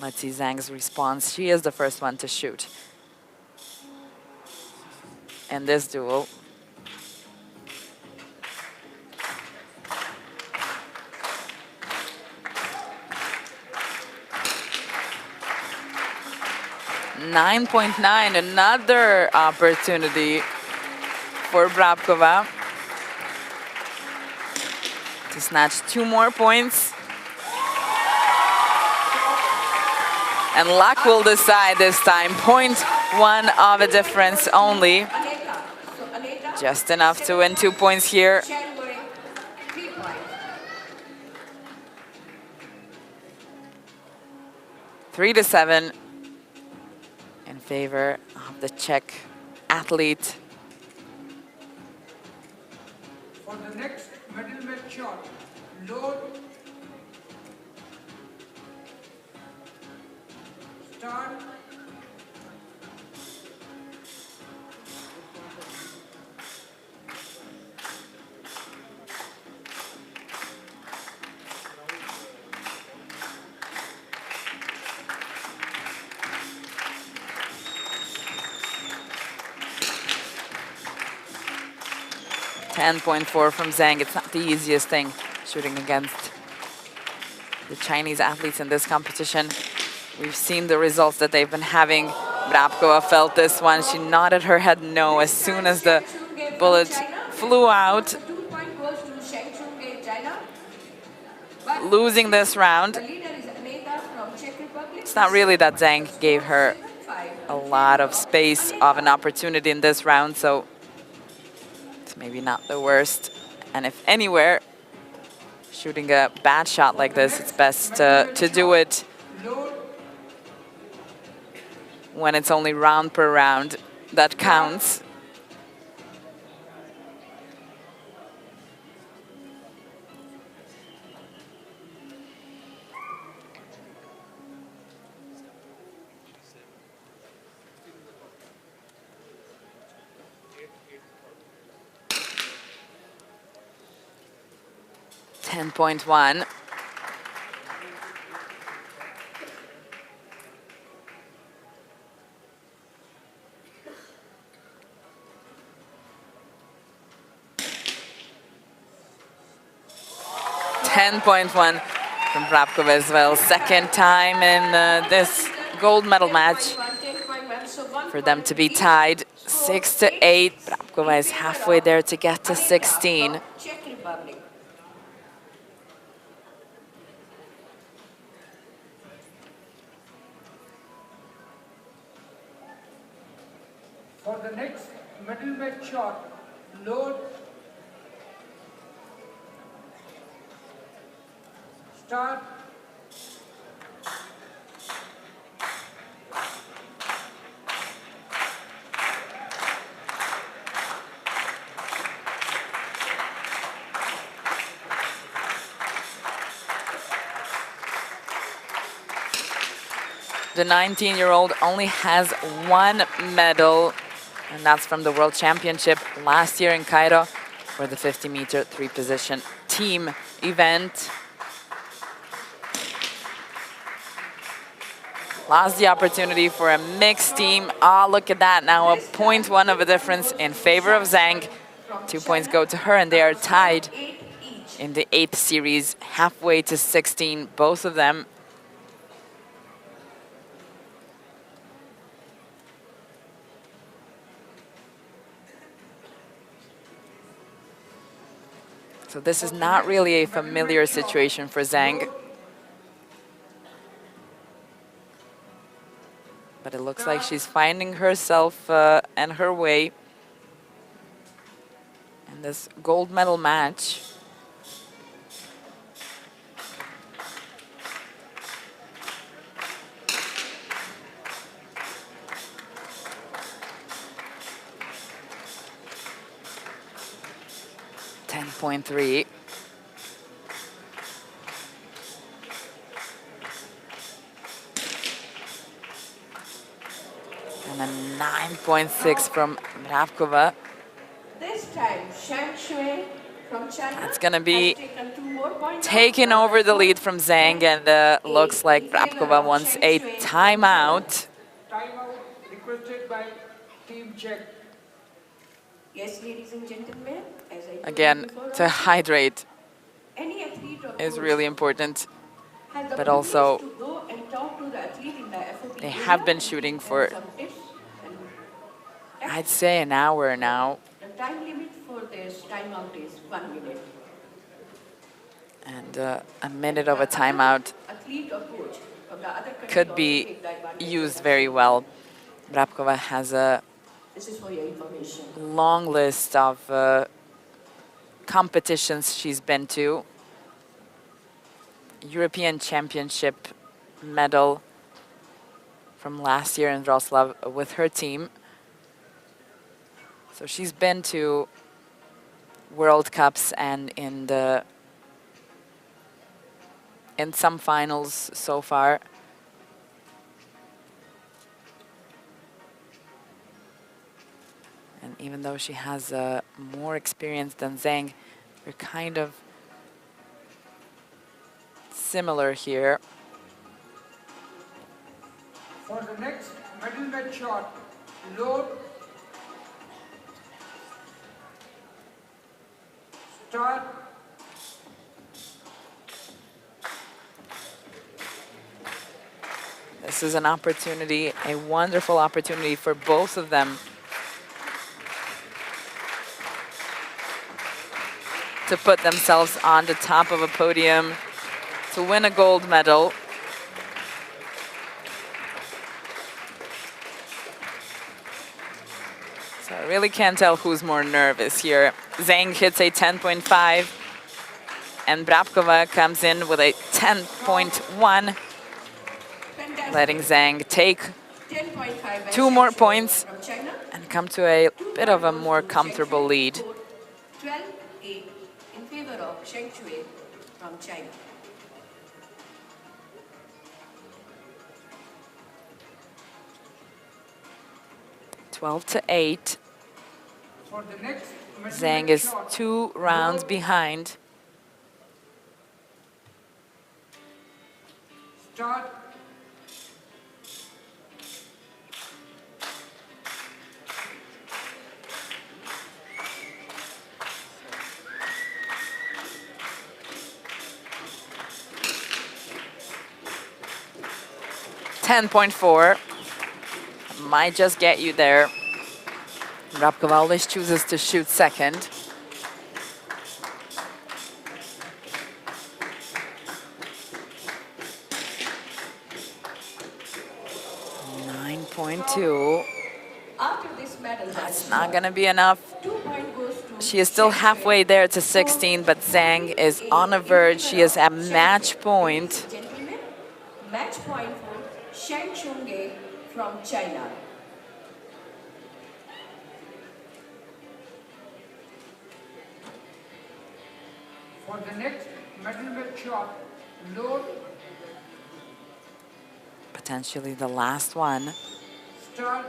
Speaker 1: Let's see Zhang's response. She is the first one to shoot in this duel. .9, another opportunity for Brabkova to snatch 2 more points. And luck will decide this time. 0.1 of a difference only.
Speaker 2: Aneta. So Aneta.
Speaker 1: Just enough to win 2 points here.
Speaker 2: Shen Goe 3 points.
Speaker 1: 3-7 in favor of the Czech athlete.
Speaker 3: for the next middle match shot, load, start,
Speaker 1: 10.4 from Zhang. It's not the easiest thing shooting against the Chinese athletes in this competition. We've seen the results that they've been having. Brabkova felt this one. She nodded her head no as soon as the bullet flew out,
Speaker 2: 2 point goes to Shen Goe China. But
Speaker 1: losing this round.
Speaker 2: the leader is Aneta from Czech Republic.
Speaker 1: It's not really that Zhang gave her
Speaker 2: 7-5.
Speaker 1: a lot of space of an opportunity in this round, so it's maybe not the worst. And if anywhere, shooting a bad shot like this, it's best to do it
Speaker 3: load,
Speaker 1: when it's only round per round that counts. .1. 10.1 from Vrapkova as well. Second time in this gold medal match for them to be tied 6-8. Vrapkova is halfway there to get to 16.
Speaker 2: Czech Republic.
Speaker 3: For the next medal match shot, load, start.
Speaker 1: The 19-year-old only has one medal, and that's from the World Championship last year in Cairo for the 50-meter three-position team event. Lost the opportunity for a mixed team. Ah, look at that now, a 0.1 of a difference in favor of Zhang. 2 points go to her, and they are tied in the 8th series, halfway to 16, both of them. So this is not really a familiar situation for Zhang. But it looks like she's finding herself and her way in this gold medal match. .3. And a 9.6 from Vrapkova.
Speaker 2: This time, Shang Shui from China
Speaker 1: That's going to be
Speaker 2: has taken 2 more points
Speaker 1: taking
Speaker 2: off.
Speaker 1: over the lead from Zhang, and looks like Vrapkova wants a timeout.
Speaker 3: Timeout requested by Team Czech.
Speaker 2: Yes, ladies and gentlemen, as I told you
Speaker 1: Again,
Speaker 2: before,
Speaker 1: to hydrate
Speaker 2: any athlete or
Speaker 1: is
Speaker 2: coach
Speaker 1: really important,
Speaker 2: has the
Speaker 1: but
Speaker 2: privilege
Speaker 1: also
Speaker 2: to go and talk to the athlete in the FOP
Speaker 1: they
Speaker 2: area
Speaker 1: have been
Speaker 2: and
Speaker 1: shooting
Speaker 2: give them
Speaker 1: for,
Speaker 2: some tips and
Speaker 1: I'd say, an hour now.
Speaker 2: the time limit for this timeout is 1 minute.
Speaker 1: And a minute of a timeout
Speaker 2: Athlete or coach from the other country
Speaker 1: could
Speaker 2: also
Speaker 1: be
Speaker 2: take the advantage
Speaker 1: used
Speaker 2: of that.
Speaker 1: very well. Vrapkova has a
Speaker 2: This is for your information.
Speaker 1: long list of competitions she's been to. European Championship medal from last year in Wrocław with her team. So she's been to World Cups and in some finals so far. And even though she has more experience than Zhang, they're kind of similar here.
Speaker 3: For the next medal match shot, load, start.
Speaker 1: This is an opportunity, a wonderful opportunity for both of them to put themselves on the top of a podium, to win a gold medal. So I really can't tell who's more nervous here. Zhang hits a 10.5, and Vrapkova comes in with a 10.1, letting Zhang take
Speaker 2: 10.5
Speaker 1: 2 more points
Speaker 2: from China.
Speaker 1: and come to a bit of a more comfortable lead.
Speaker 2: 12-8 in favor of Shang Shui from China.
Speaker 3: For the next medal
Speaker 1: Zhang
Speaker 3: match
Speaker 1: is
Speaker 3: shot,
Speaker 1: 2 rounds behind.
Speaker 3: start.
Speaker 1: 10.4. Might just get you there. Rabkova always chooses to shoot second.
Speaker 2: After this medal
Speaker 1: That's not going to be enough.
Speaker 2: 2 point goes to
Speaker 1: She is still halfway there to 16, but Zhang is on the verge. She is at match point.
Speaker 2: Gentlemen, match point for Shen Chongge from China.
Speaker 3: For the next medal match shot, load,
Speaker 1: Potentially the last one.
Speaker 3: start,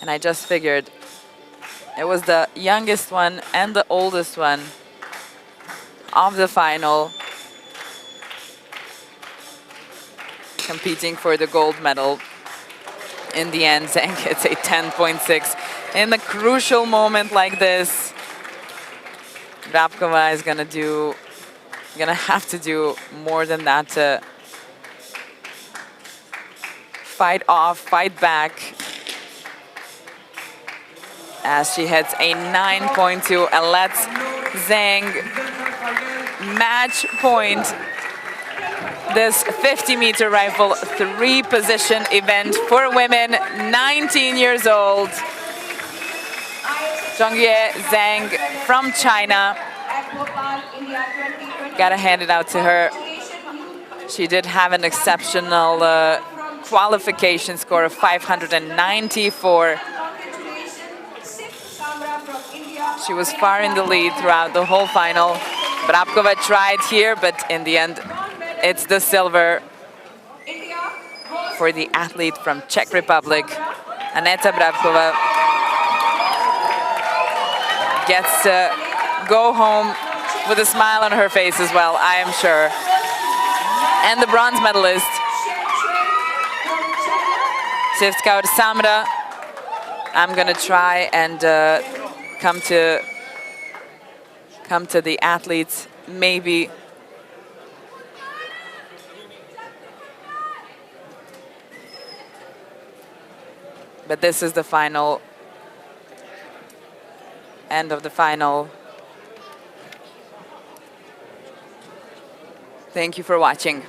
Speaker 1: And I just figured it was the youngest one and the oldest one of the final competing for the gold medal. In the end, Zhang gets a 10.6. In the crucial moment like this, Rabkova is gonna have to do more than that to fight back, as she hits a 9.2 and lets Zhang match point this 50-meter rifle three-position event for women 19 years old. Zhongyue Zhang from China.
Speaker 2: At Bhopal-India 2020.
Speaker 1: Gotta hand it out to her. She did have an exceptional qualification score of 594.
Speaker 2: Congratulations, Issf Samra from India.
Speaker 1: She was far in the lead throughout the whole final. Brabkova tried here, but in the end, it's the silver
Speaker 2: India goes
Speaker 1: for the athlete from Czech Republic. Aneta Brabkova gets to go home with a smile on her face as well, I am sure. And the bronze medalist, Sivska Samra. I'm gonna try and come to the athletes, maybe. But this is the final, end of the final. Thank you for watching.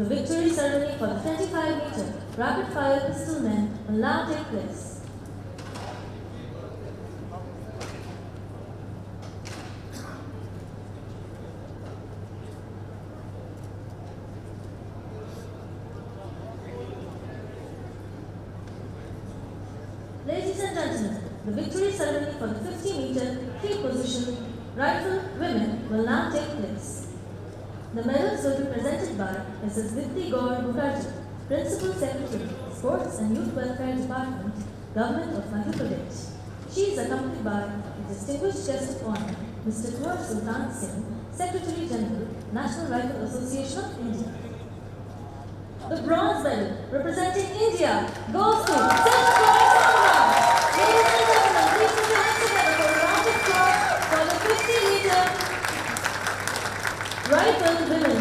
Speaker 4: The victory ceremony for the 25-meter rapid-fire pistol men will now take place. Ladies and gentlemen, the victory ceremony for the 50-meter free position rifle women will now take place. The medals will be presented by Mrs. Dipti Gaur Mukherjee, Principal Secretary, Sports and Youth Welfare Department, Government of Madhya Pradesh. She is accompanied by the distinguished guest of honor, Mr. Kunwar Sultan Singh, Secretary General, National Rifle Association of India. The bronze medal representing India goes to Ladies and gentlemen, please put your hands together for a round of applause for the 50-meter rifle women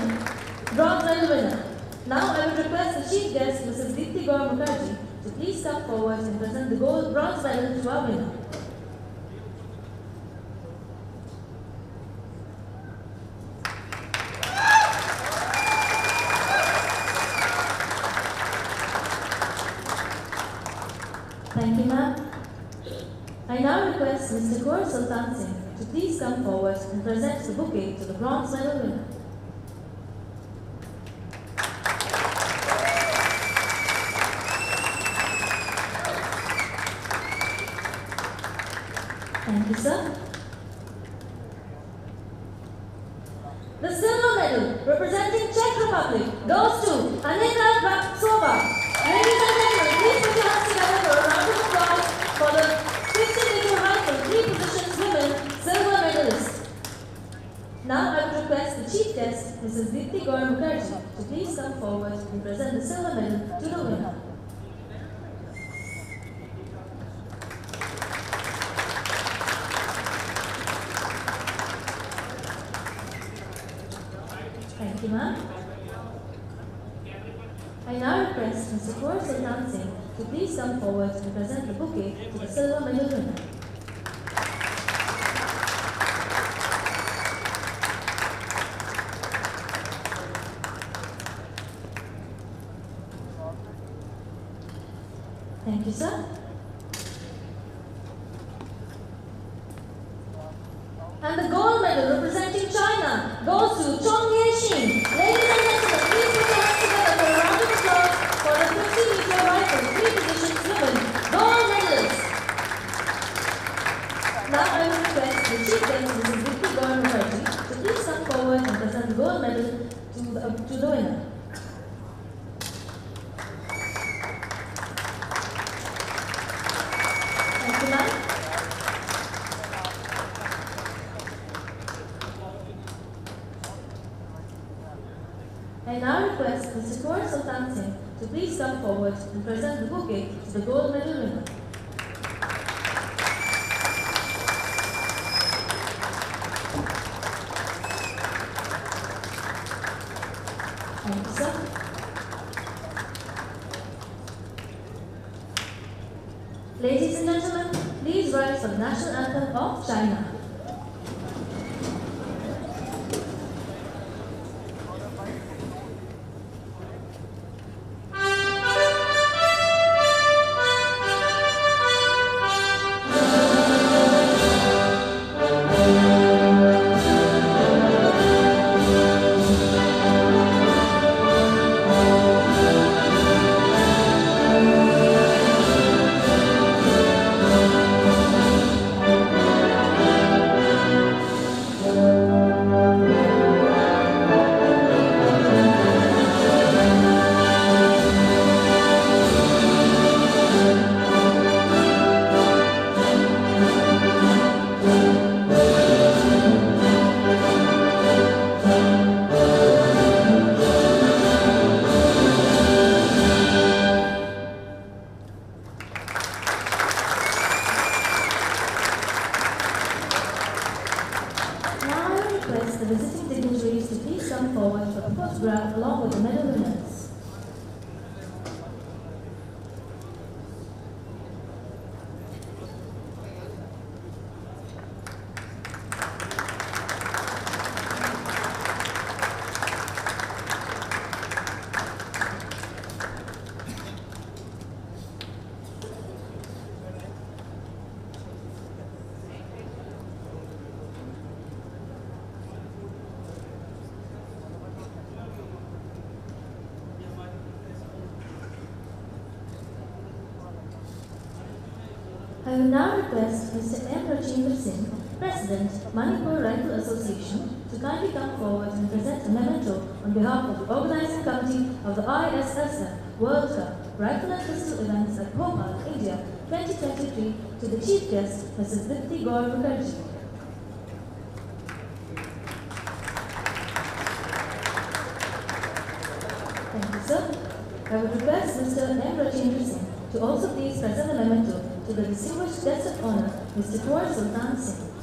Speaker 4: bronze medal winner. Now I would request the chief guest, Mrs. Dipti Gaur Mukherjee, to please come forward and present the gold bronze medal to our winner. Thank you, ma'am. I now request Mr. Kunwar Sultan Singh to please come forward and present the bouquet to the bronze medal winner. Thank you, sir. The silver medal representing Czech Republic goes to Anita Baksova. Ladies and gentlemen, please put your hands together for a round of applause for the 50-meter rifle three positions women silver medalist. Now I would request the chief guest, Mrs. Dipti Gaur Mukherjee, to please come forward and present the silver medal to the winner. Thank you, ma'am. I now request Mr. Kunwar Sultan Singh to please come forward and present the bouquet to the silver medal winner. Thank you, sir. And the gold medal representing China goes to Chong Ye-shin. Ladies and gentlemen, please put your hands together for a round of applause for the 50-meter rifle three positions women gold medalists. Now I will request the chief guest, Mrs. Dipti Gaur Mukherjee, to please come forward and present the gold medal to the winner. Thank you, ma'am. I now request Mr. Kunwar Sultan Singh to please come forward and present the bouquet to the gold medal winner. Thank you, sir. Ladies and gentlemen, please rise for the national anthem of China. The visiting dignitaries to please come forward for the photograph along with the medal winners. I will now request Mr. M. Rajendra Singh, President, Manipur Rifle Association, to kindly come forward and present a memento on behalf of the organizing committee of the ISSF World Cup Rifle and Pistol events at Bhopal, India 2023 to the chief guest, Mrs. Dipti Gaur Mukherjee. Thank you, sir. I would request Mr. M. Rajendra Singh to also please present a memento to the distinguished guest of honor, Mr. Kuwar Sultan Singh.